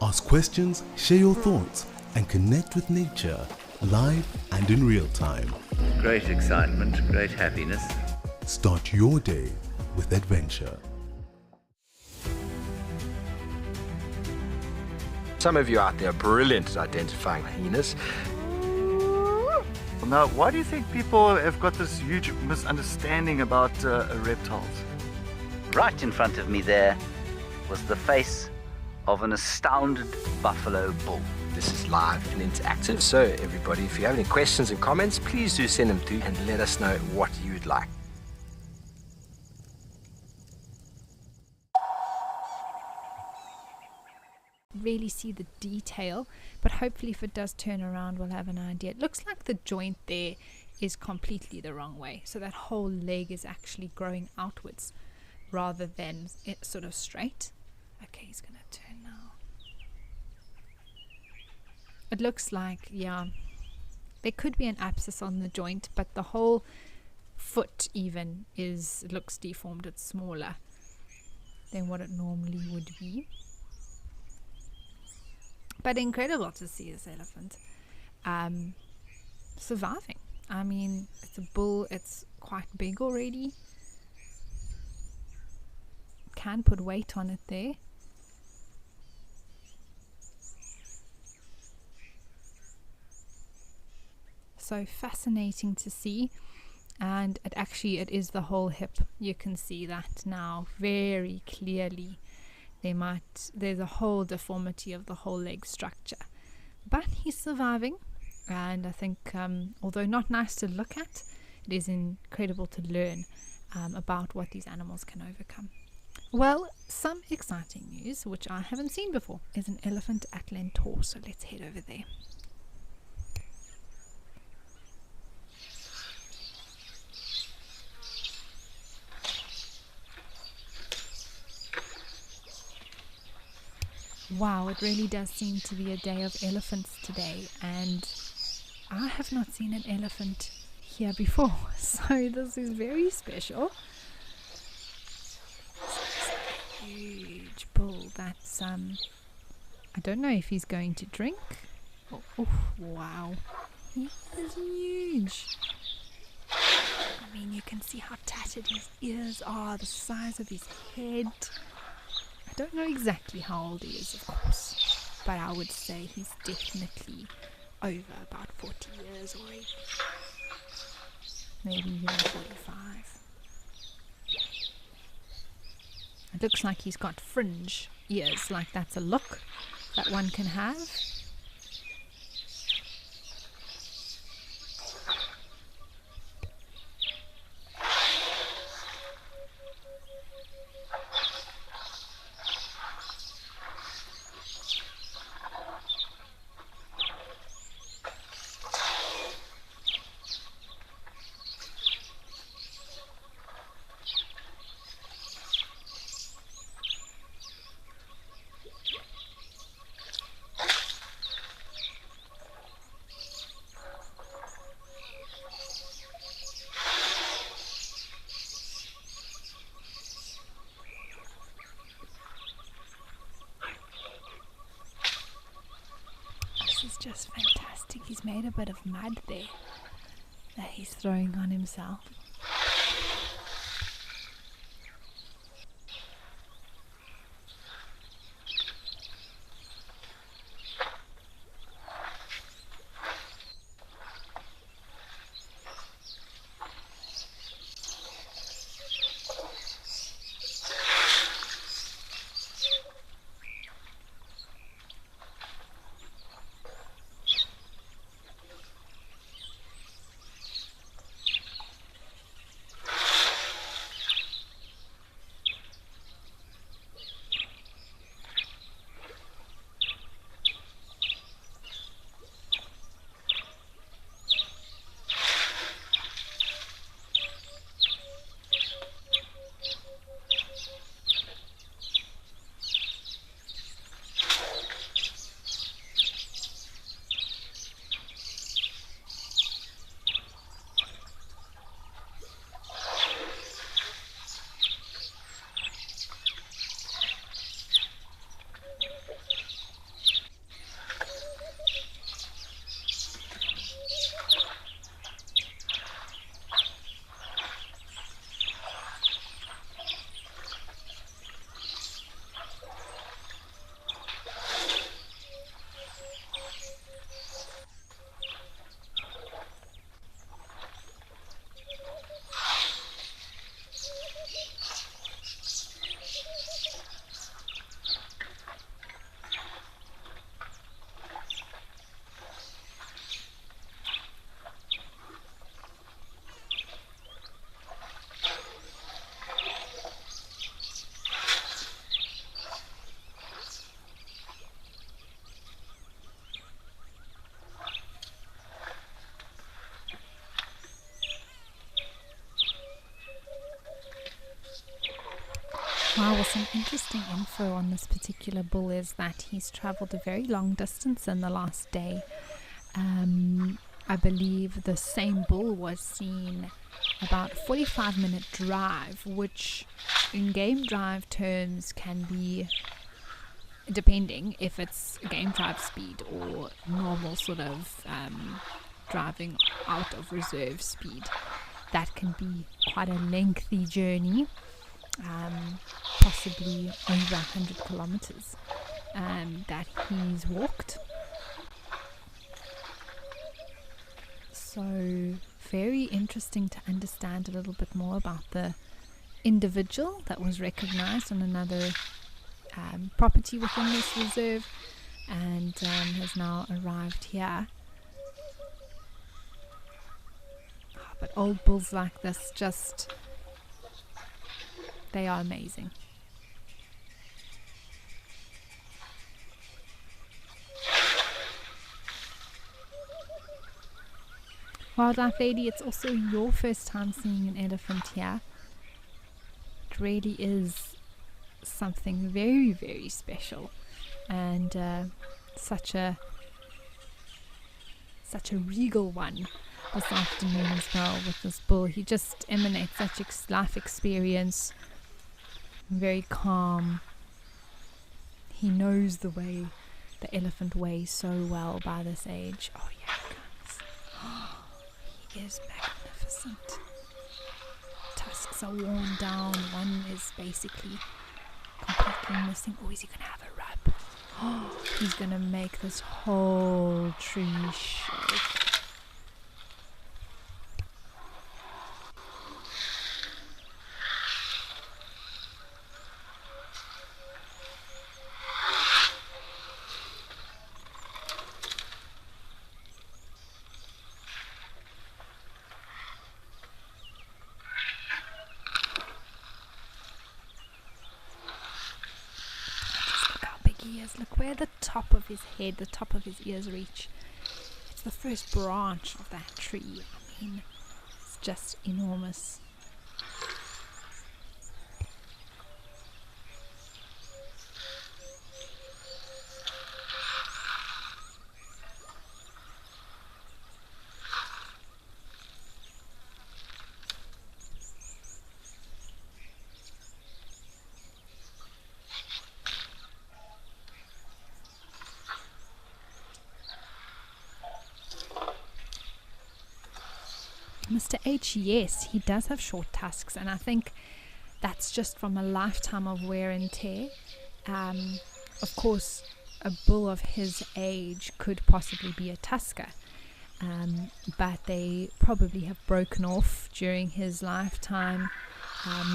Ask questions, share your thoughts, and connect with nature, live and in real time. Great excitement, great happiness. Start your day with adventure. Some of you out there are brilliant at identifying hyenas. Now, why do you think people have got this huge misunderstanding about reptiles? Right in front of me there was the face of an astounded buffalo bull. This is live and interactive, so everybody, if you have any questions and comments, please do send them through and let us know what you'd like. Really see the detail, but hopefully if it does turn around we'll have an idea. It looks like the joint there is completely the wrong way, so that whole leg is actually growing outwards rather than it sort of straight. Okay, he's gonna turn now. It looks like, yeah, there could be an abscess on the joint, but the whole foot even looks deformed. It's smaller than what it normally would be. But incredible to see this elephant surviving. I mean, it's a bull, it's quite big already. Can put weight on it there. So fascinating to see. And it is the whole hip. You can see that now very clearly. there's a whole deformity of the whole leg structure. But he's surviving, and I think although not nice to look at, it is incredible to learn about what these animals can overcome. Well, some exciting news, which I haven't seen before, is an elephant at Lentor, so let's head over there. Wow, it really does seem to be a day of elephants today, and I have not seen an elephant here before, so this is very special. Huge bull that's I don't know if he's going to drink. Oh wow, he is huge. I mean, you can see how tattered his ears are, the size of his head. I don't know exactly how old he is, of course, but I would say he's definitely over about 40 years already, maybe even 45. It looks like he's got fringe ears, like that's a look that one can have. This is just fantastic. He's made a bit of mud there that he's throwing on himself. Wow, well, some interesting info on this particular bull is that he's travelled a very long distance in the last day. I believe the same bull was seen about a 45-minute drive, which in game drive terms can be, depending if it's game drive speed or normal sort of driving out of reserve speed, that can be quite a lengthy journey. Possibly over 100 kilometers that he's walked. So very interesting to understand a little bit more about the individual that was recognized on another property within this reserve, and has now arrived here. But old bulls like this, they are amazing. Wildlife lady, it's also your first time seeing an elephant here. It really is something very, very special, and such a regal one this afternoon as well with this bull. He just emanates such life experience, very calm. He knows the elephant way so well by this age. Oh yeah, he comes. He is magnificent. Tusks are worn down. One is basically completely missing. Oh, is he gonna have a rub? Oh, he's gonna make this whole tree shake. Look where the top of his head, the top of his ears reach. It's the first branch of that tree. I mean, it's just enormous. Mr. H, yes, he does have short tusks, and I think that's just from a lifetime of wear and tear. Of course, a bull of his age could possibly be a tusker, but they probably have broken off during his lifetime.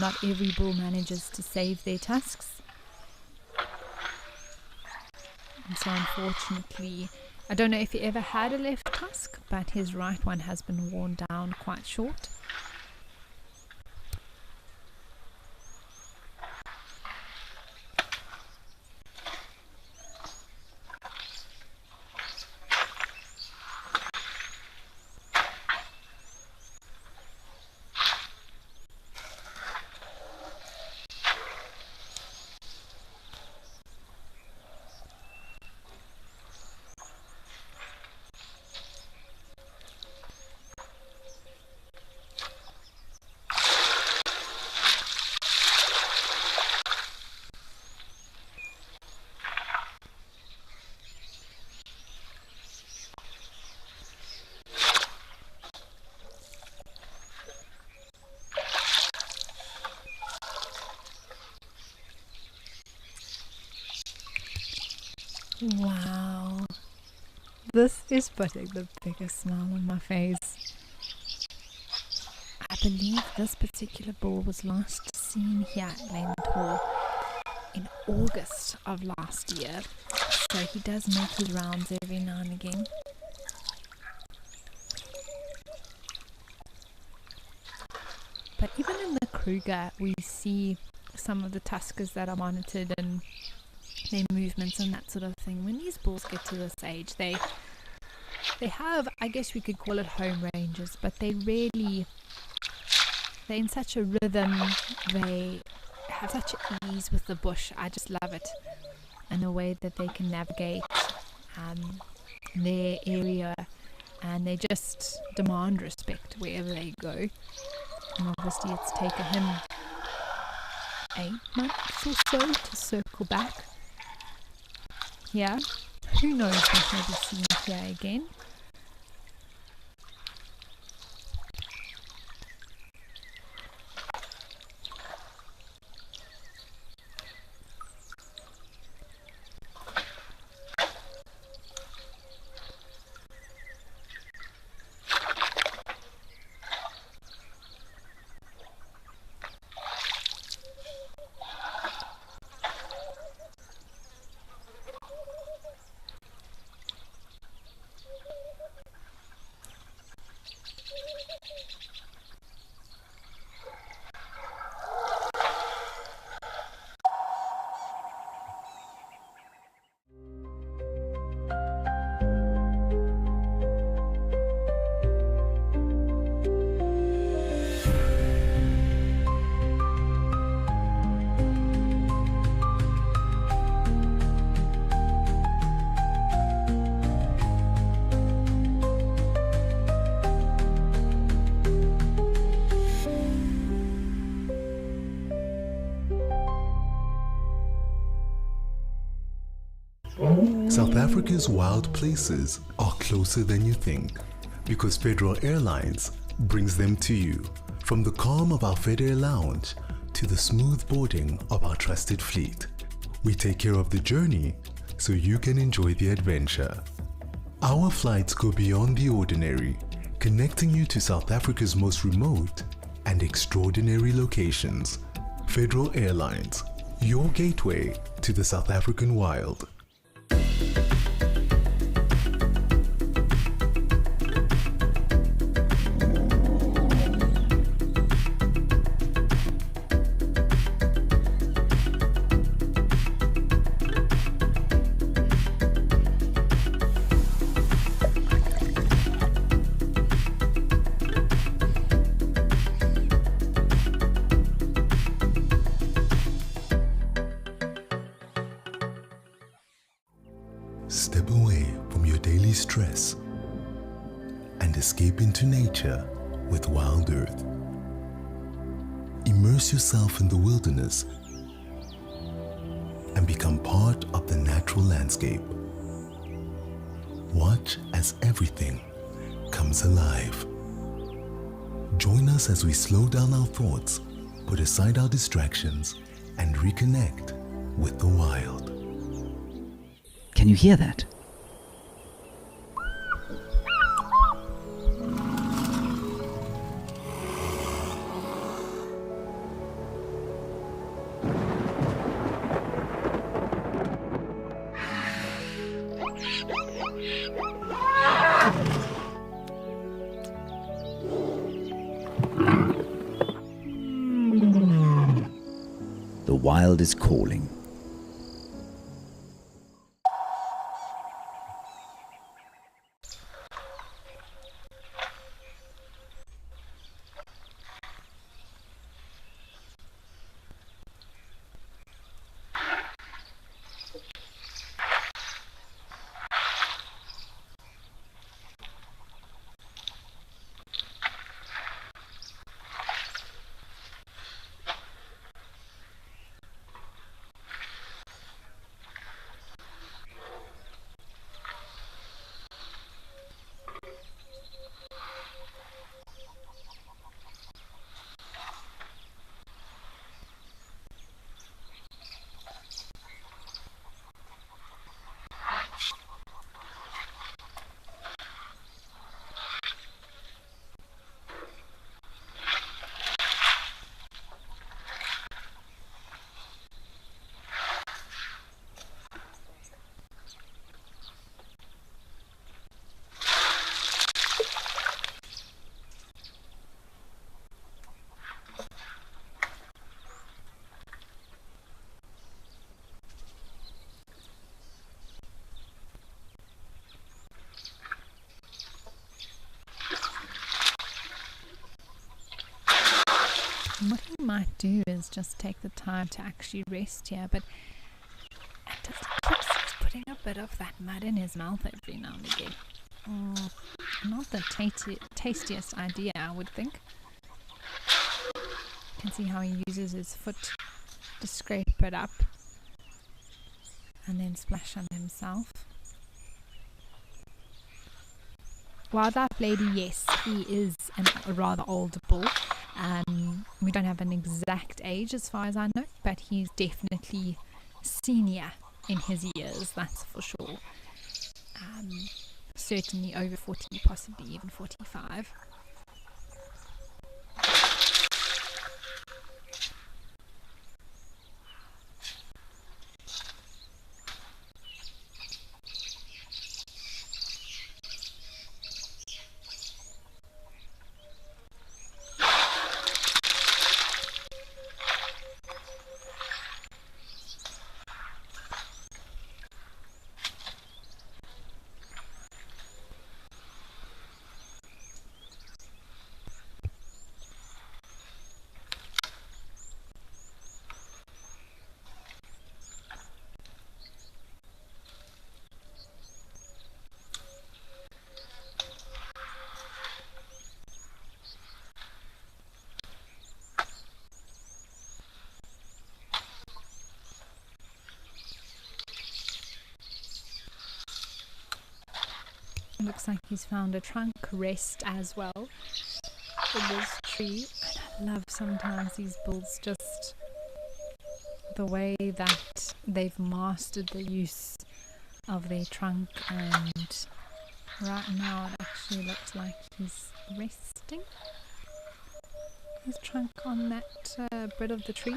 Not every bull manages to save their tusks, and so unfortunately, I don't know if he ever had a left tusk, but his right one has been worn down quite short. Wow, this is putting the biggest smile on my face. I believe this particular bull was last seen here at Leyland Hall in August of last year, so he does make his rounds every now and again. But even in the Kruger, we see some of the tuskers that are monitored and their movements and that sort of thing. When these bulls get to this age, they have, I guess we could call it home ranges, but they're in such a rhythm, they have such ease with the bush. I just love it, and the way that they can navigate their area, and they just demand respect wherever they go. And obviously it's taken him 8 months or so to circle back here. Who knows what he'll be seen here again. South Africa's wild places are closer than you think because Federal Airlines brings them to you. From the calm of our FedAir lounge to the smooth boarding of our trusted fleet, we take care of the journey so you can enjoy the adventure. Our flights go beyond the ordinary, connecting you to South Africa's most remote and extraordinary locations. Federal Airlines, your gateway to the South African wild. Step away from your daily stress and escape into nature with Wild Earth. Immerse yourself in the wilderness and become part of the natural landscape. Watch as everything comes alive. Join us as we slow down our thoughts, put aside our distractions, and reconnect with the wild. Can you hear that? The wild is calling. What he might do is just take the time to actually rest here, but it just keeps putting a bit of that mud in his mouth every now and again. Not the tastiest idea, I would think. You can see how he uses his foot to scrape it up and then splash on himself. Wildlife Lady, yes, he is a rather old bull. We don't have an exact age as far as I know, but he's definitely senior in his years, that's for sure. Certainly over 40, possibly even 45. Looks like he's found a trunk rest as well in this tree. And I love sometimes these bulls, just the way that they've mastered the use of their trunk, and right now it actually looks like he's resting his trunk on that bit of the tree.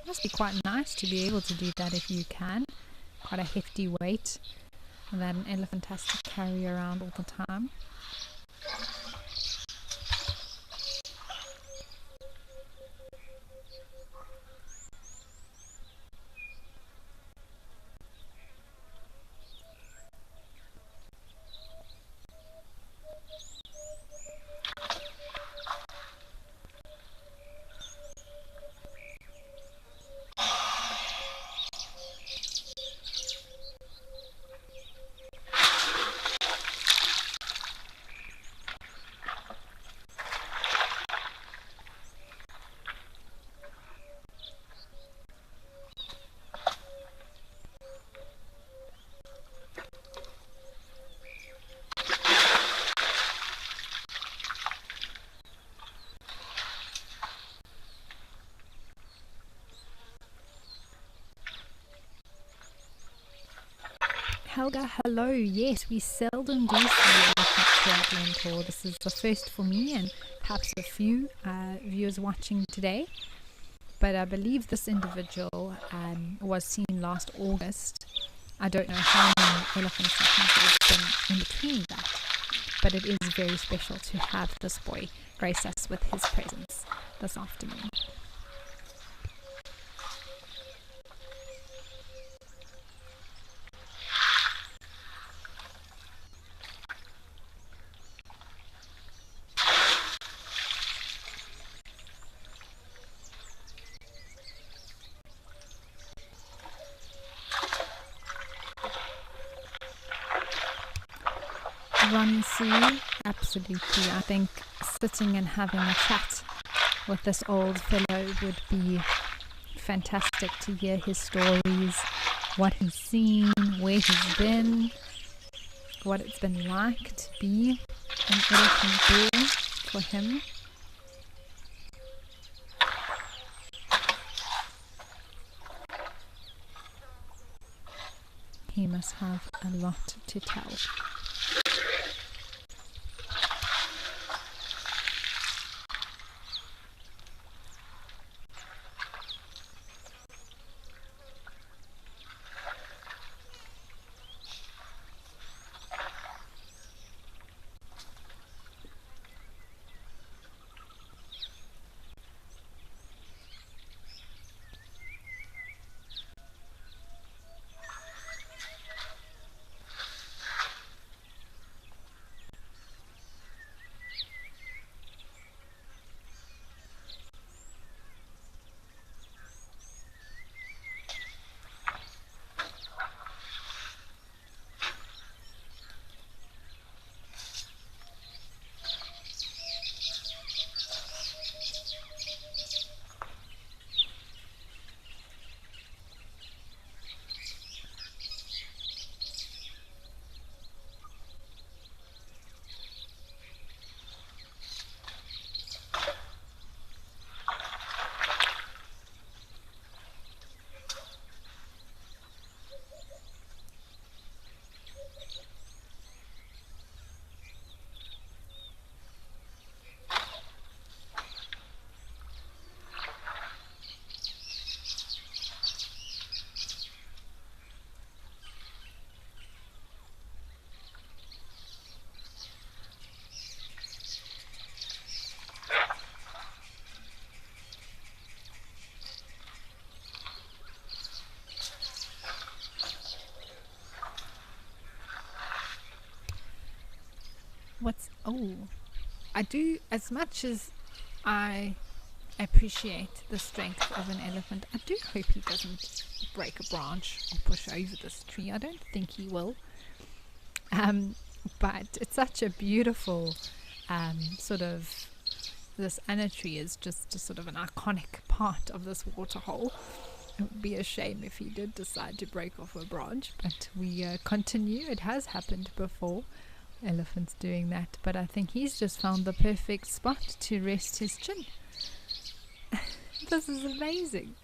Must be quite nice to be able to do that if you can. Quite a hefty weight that an elephant has to carry around all the time. Helga, hello. Yes, we seldom do see elephants here at Lentor. This is the first for me and perhaps a few viewers watching today. But I believe this individual was seen last August. I don't know how many elephant sightings there have been in between that. But it is very special to have this boy grace us with his presence this afternoon. Absolutely. I think sitting and having a chat with this old fellow would be fantastic, to hear his stories, what he's seen, where he's been, what it's been like to be an elephant bull for him. He must have a lot to tell. I do, as much as I appreciate the strength of an elephant, I do hope he doesn't break a branch or push over this tree. I don't think he will. But it's such a beautiful sort of, this anna tree is just sort of an iconic part of this waterhole. It would be a shame if he did decide to break off a branch, but we continue. It has happened before, elephants doing that, but I think he's just found the perfect spot to rest his chin. This is amazing.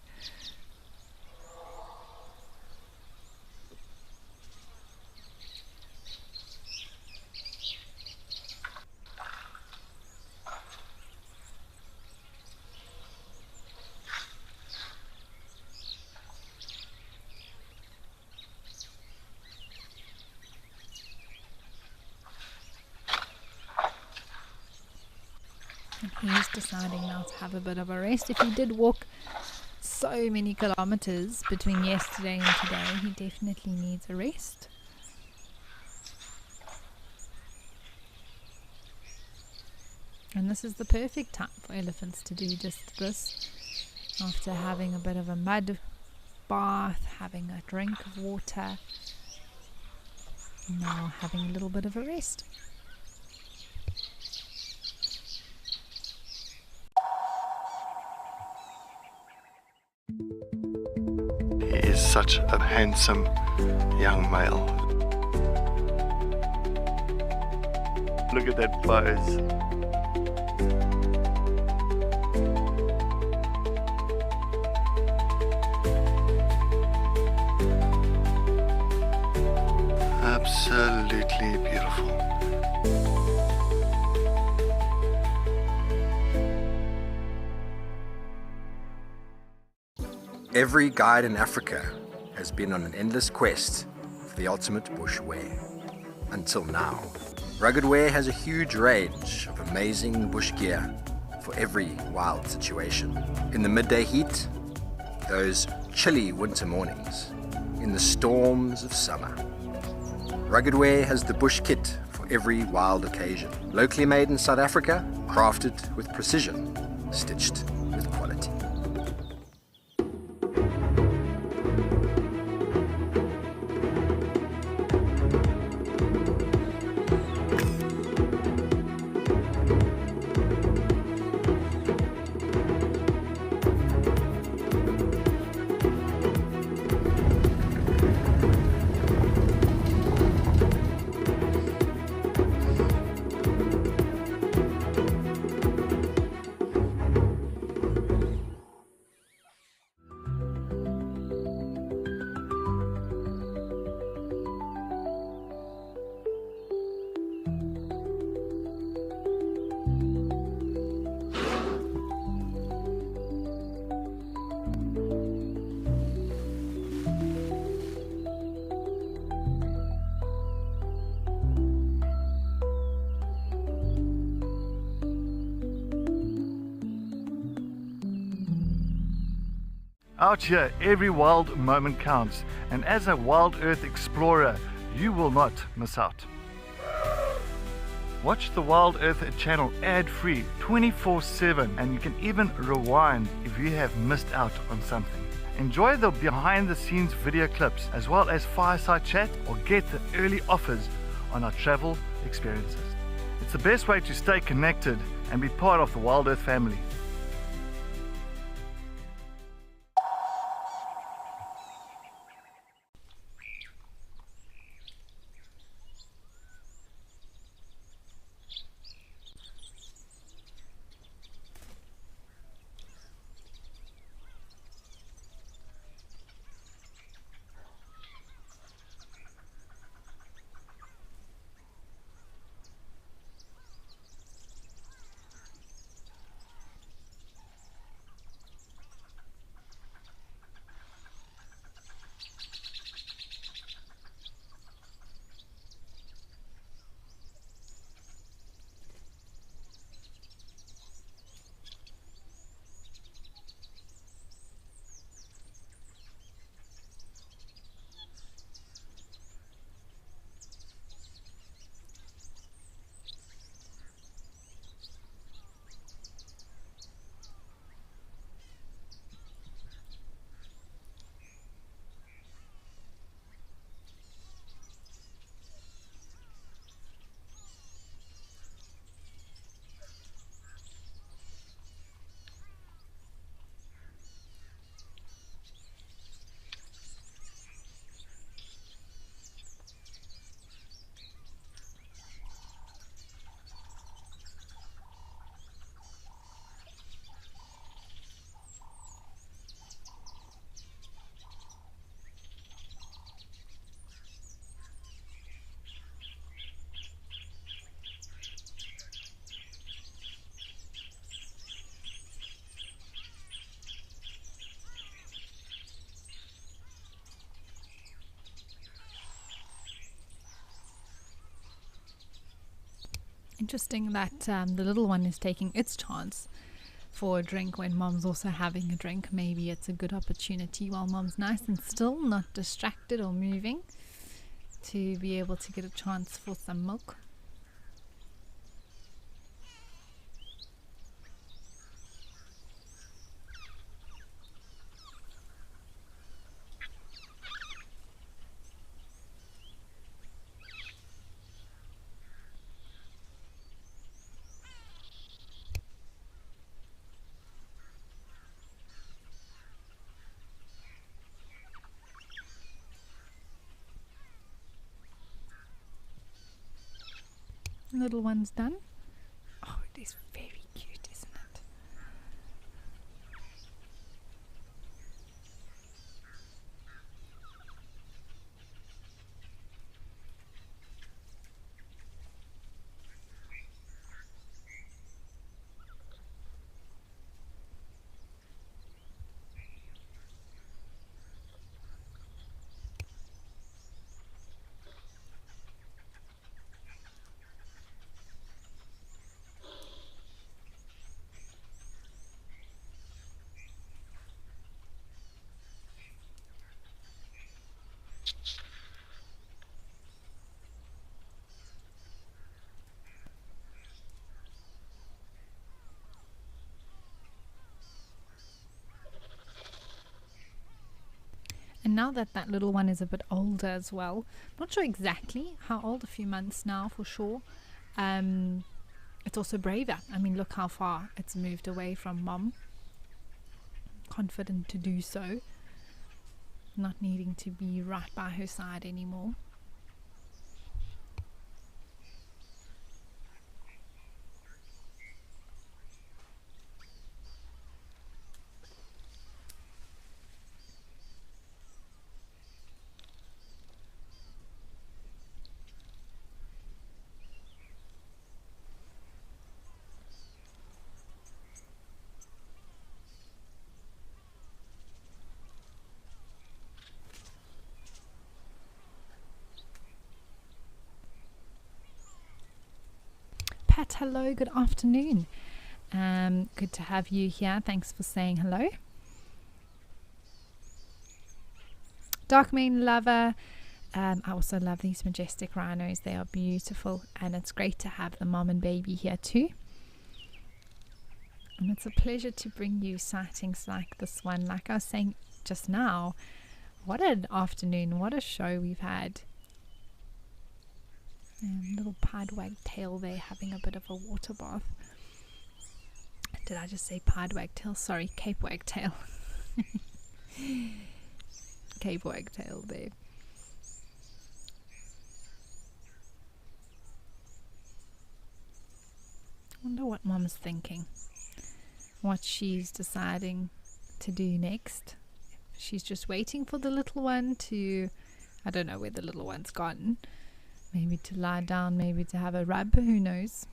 He's deciding now to have a bit of a rest. If he did walk so many kilometers between yesterday and today, he definitely needs a rest. And this is the perfect time for elephants to do just this. After having a bit of a mud bath, having a drink of water, now having a little bit of a rest. He is such a handsome young male. Look at that pose. Absolutely beautiful. Every guide in Africa has been on an endless quest for the ultimate bush wear. Until now, Rugged Wear has a huge range of amazing bush gear for every wild situation. In the midday heat, those chilly winter mornings, in the storms of summer. Rugged Wear has the bush kit for every wild occasion. Locally made in South Africa, crafted with precision, stitched with quality. Out here, every wild moment counts, and as a Wild Earth explorer, you will not miss out. Watch the Wild Earth channel ad-free 24/7, and you can even rewind if you have missed out on something. Enjoy the behind-the-scenes video clips, as well as fireside chat, or get the early offers on our travel experiences. It's the best way to stay connected and be part of the Wild Earth family. Interesting that the little one is taking its chance for a drink when mom's also having a drink. Maybe it's a good opportunity while mom's nice and still, not distracted or moving, to be able to get a chance for some milk. Little one's done. Oh, it is very cute, isn't it? And now that that little one is a bit older as well, not sure exactly how old, a few months now for sure, it's also braver. I mean, look how far it's moved away from mom. Confident to do so, not needing to be right by her side anymore. Pat, hello, good afternoon. Good to have you here. Thanks for saying hello. Darkmane lover. I also love these majestic rhinos. They are beautiful, and it's great to have the mom and baby here too. And it's a pleasure to bring you sightings like this one. Like I was saying just now, what an afternoon, what a show we've had. Little pied wagtail there having a bit of a water bath. Did I just say pied wagtail? Sorry, Cape wagtail. Cape wagtail there. Wonder what mom's thinking, what she's deciding to do next. She's just waiting for the little one to, I don't know where the little one's gone. Maybe to lie down, maybe to have a rub, who knows.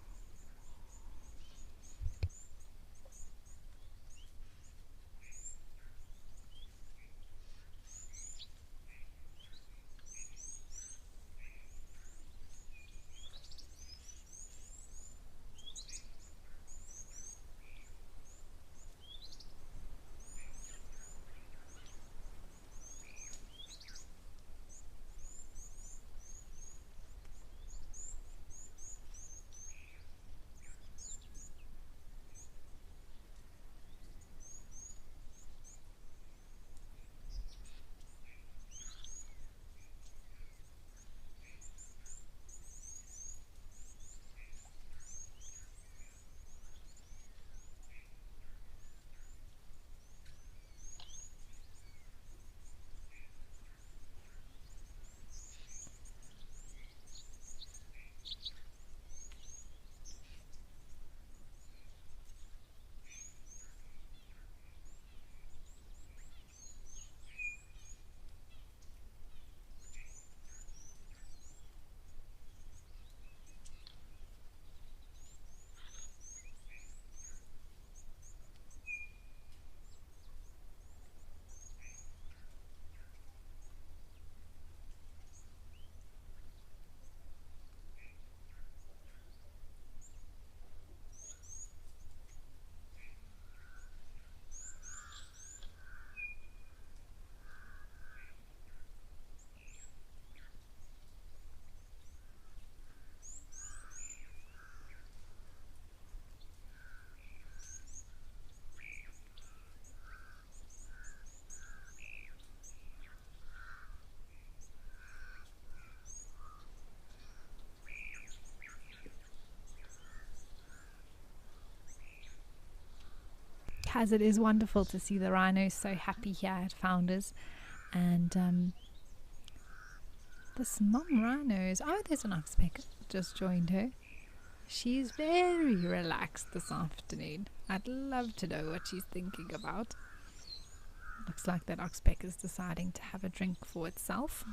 has it is wonderful to see the rhinos so happy here at Founders. And this mom rhinos, oh, there's an oxpecker just joined her. She's very relaxed this afternoon. I'd love to know what she's thinking about. Looks like that oxpecker's deciding to have a drink for itself.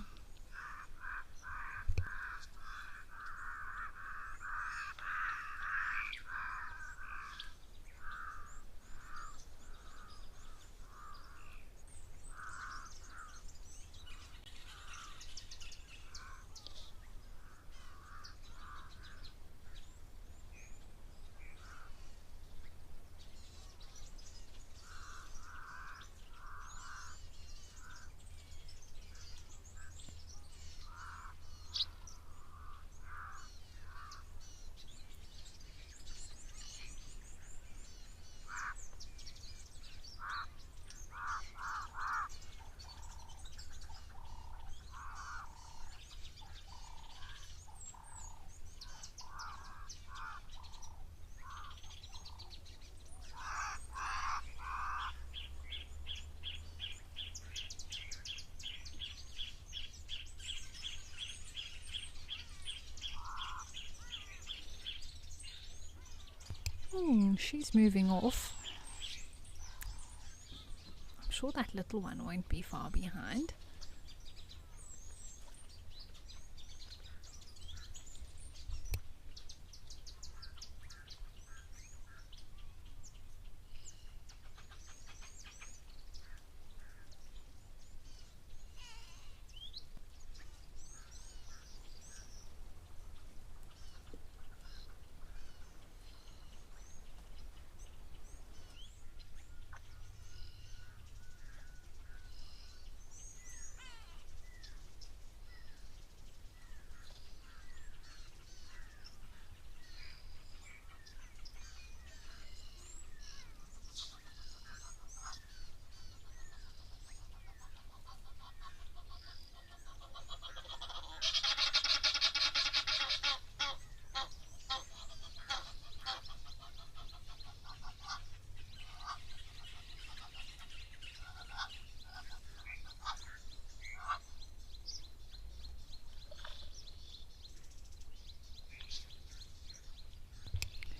She's moving off. I'm sure that little one won't be far behind.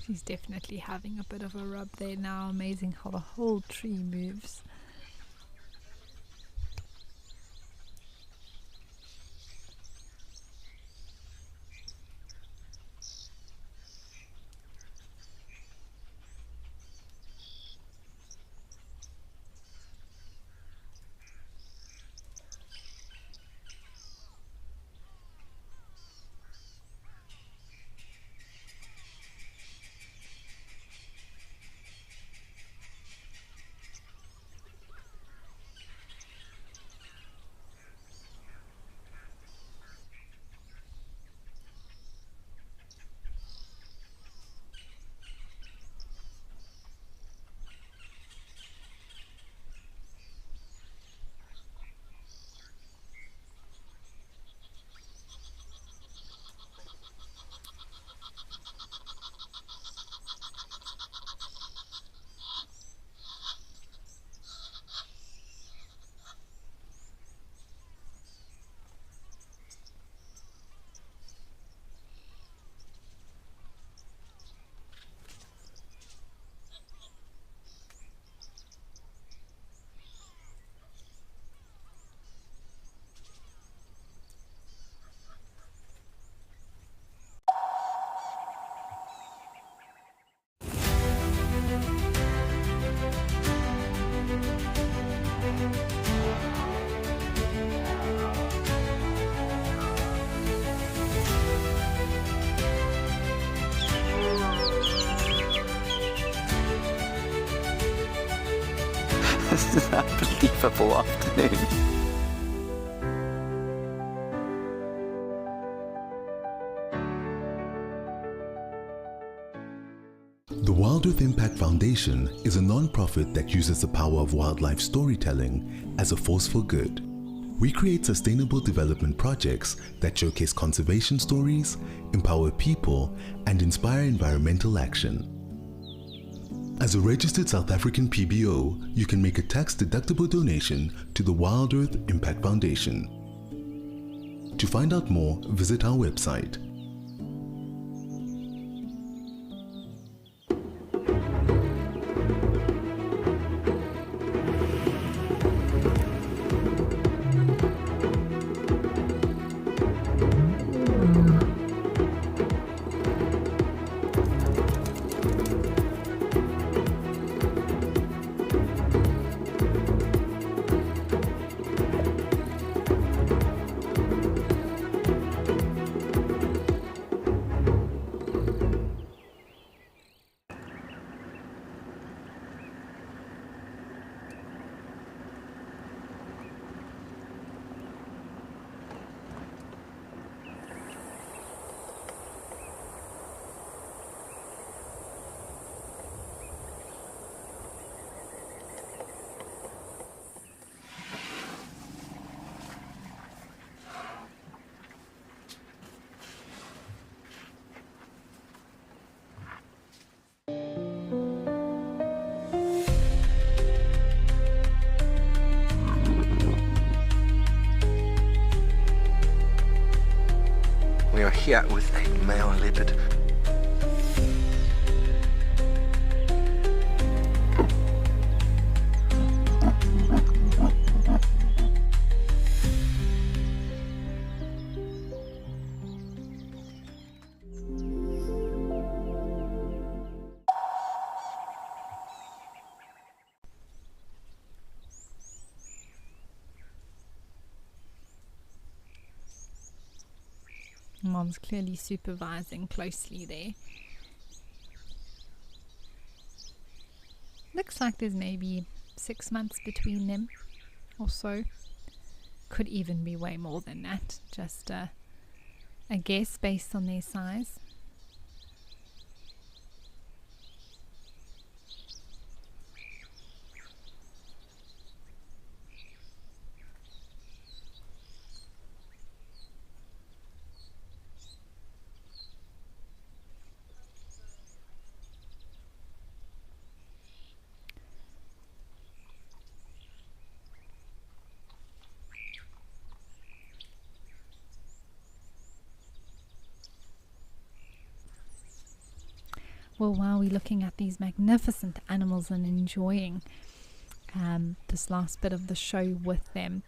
She's definitely having a bit of a rub there now. Amazing how the whole tree moves. This is an unbelievable afternoon. The Wild Earth Impact Foundation is a non-profit that uses the power of wildlife storytelling as a force for good. We create sustainable development projects that showcase conservation stories, empower people, and inspire environmental action. As a registered South African PBO, you can make a tax-deductible donation to the Wild Earth Impact Foundation. To find out more, visit our website. We are here with a male leopard. Mom's clearly supervising closely there. Looks like there's maybe 6 months between them or so. Could even be way more than that. Just a guess based on their size. Well, while we're looking at these magnificent animals and enjoying this last bit of the show with them,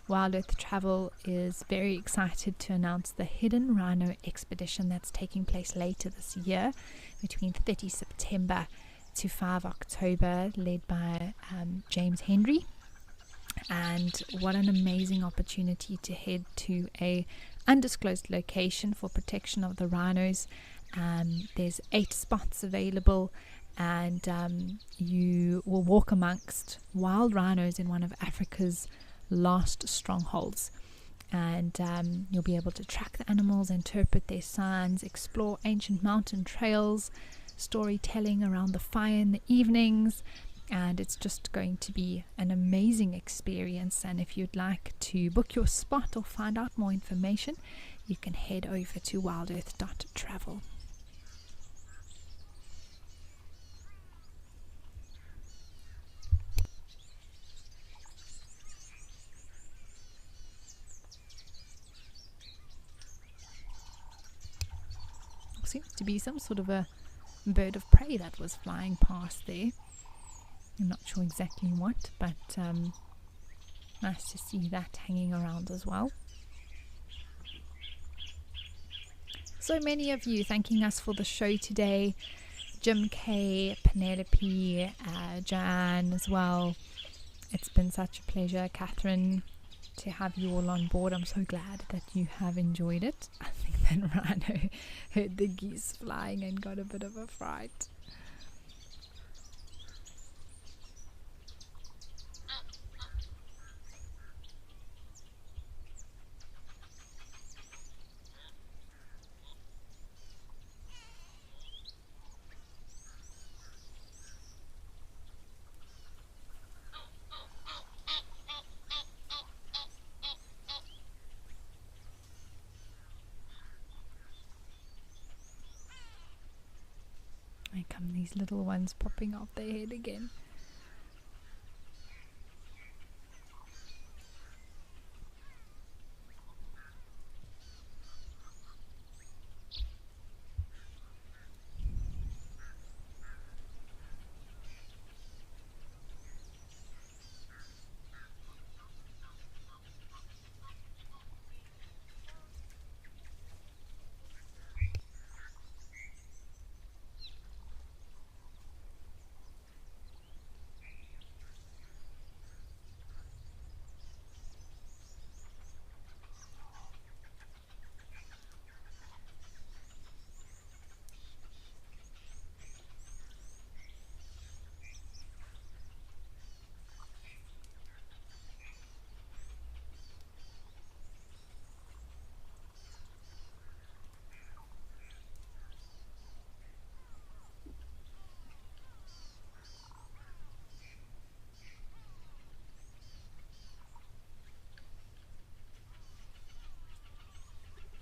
Wild Earth Travel is very excited to announce the Hidden Rhino expedition that's taking place later this year between 30 September to 5 October, led by James Henry. And what an amazing opportunity to head to a undisclosed location for protection of the rhinos. There's 8 spots available, and you will walk amongst wild rhinos in one of Africa's last strongholds, and you'll be able to track the animals, interpret their signs, explore ancient mountain trails, storytelling around the fire in the evenings, and it's just going to be an amazing experience. And if you'd like to book your spot or find out more information, you can head over to wildearth.travel. Seems to be some sort of a bird of prey that was flying past there. I'm not sure exactly what, but nice to see that hanging around as well. So many of you thanking us for the show today. Jim K, Penelope, Jan as well. It's been such a pleasure, Catherine, to have you all on board. I'm so glad that you have enjoyed it. I think that Rhino heard the geese flying and got a bit of a fright. come these little ones popping out their head again.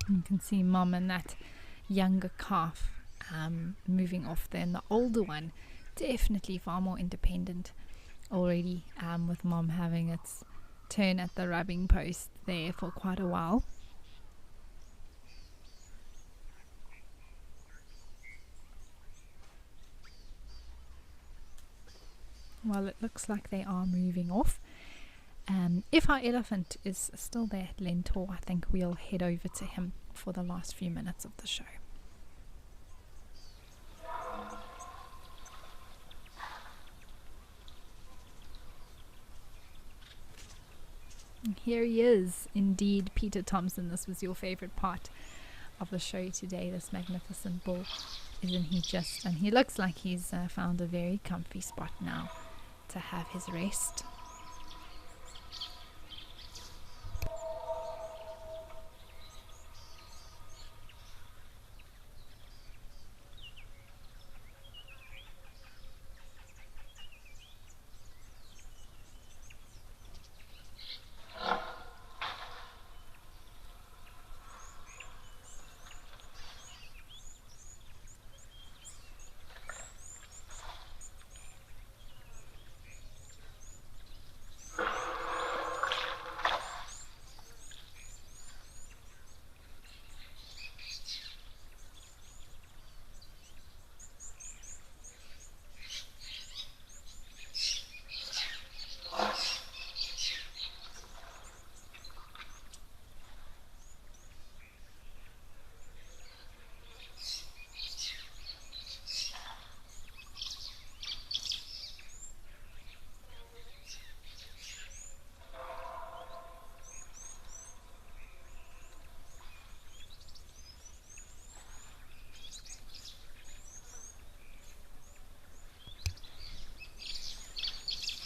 You can see Mom and that younger calf moving off there, and the older one definitely far more independent already, with Mom having its turn at the rubbing post there for quite a while. Well, it looks like they are moving off. If our elephant is still there at Lentor, I think we'll head over to him for the last few minutes of the show. And here he is, indeed, Peter Thompson. This was your favorite part of the show today, this magnificent bull. Isn't he just? And he looks like he's found a very comfy spot now to have his rest.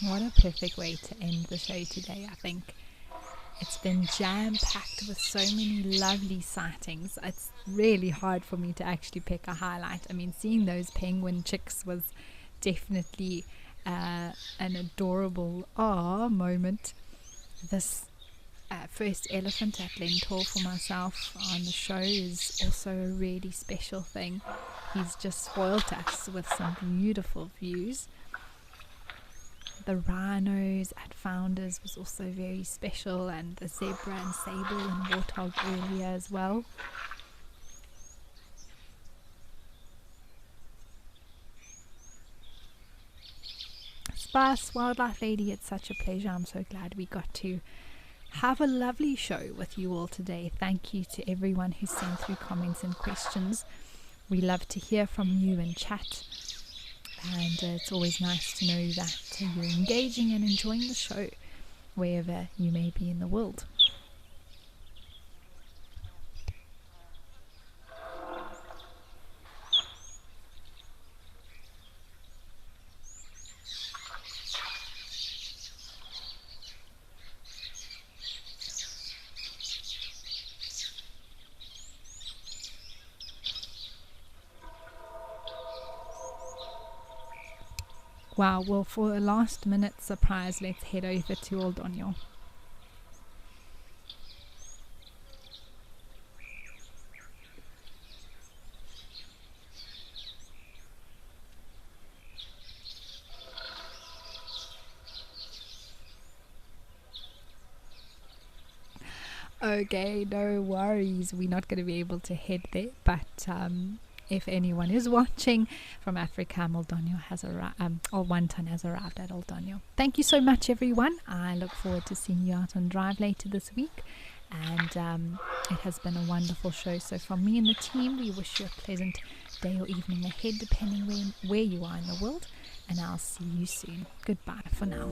What a perfect way to end the show today, I think. It's been jam-packed with so many lovely sightings. It's really hard for me to actually pick a highlight. I mean, seeing those penguin chicks was definitely an adorable moment. This first elephant at Lentor for myself on the show is also a really special thing. He's just spoilt us with some beautiful views. The rhinos at Founders was also very special, and the zebra and sable and warthog earlier as well. Spice Wildlife Lady, it's such a pleasure. I'm so glad we got to have a lovely show with you all today. Thank you to everyone who sent through comments and questions. We love to hear from you and chat. And it's always nice to know that you're engaging and enjoying the show wherever you may be in the world. Wow, well, for a last minute surprise, let's head over to Old Donyo. Okay, no worries. We're not going to be able to head there, but if anyone is watching from Africa, Moldonio has arrived, or Wantan has arrived at Moldonio. Thank you so much, everyone. I look forward to seeing you out on drive later this week. And it has been a wonderful show. So from me and the team, we wish you a pleasant day or evening ahead, depending where you are in the world. And I'll see you soon. Goodbye for now.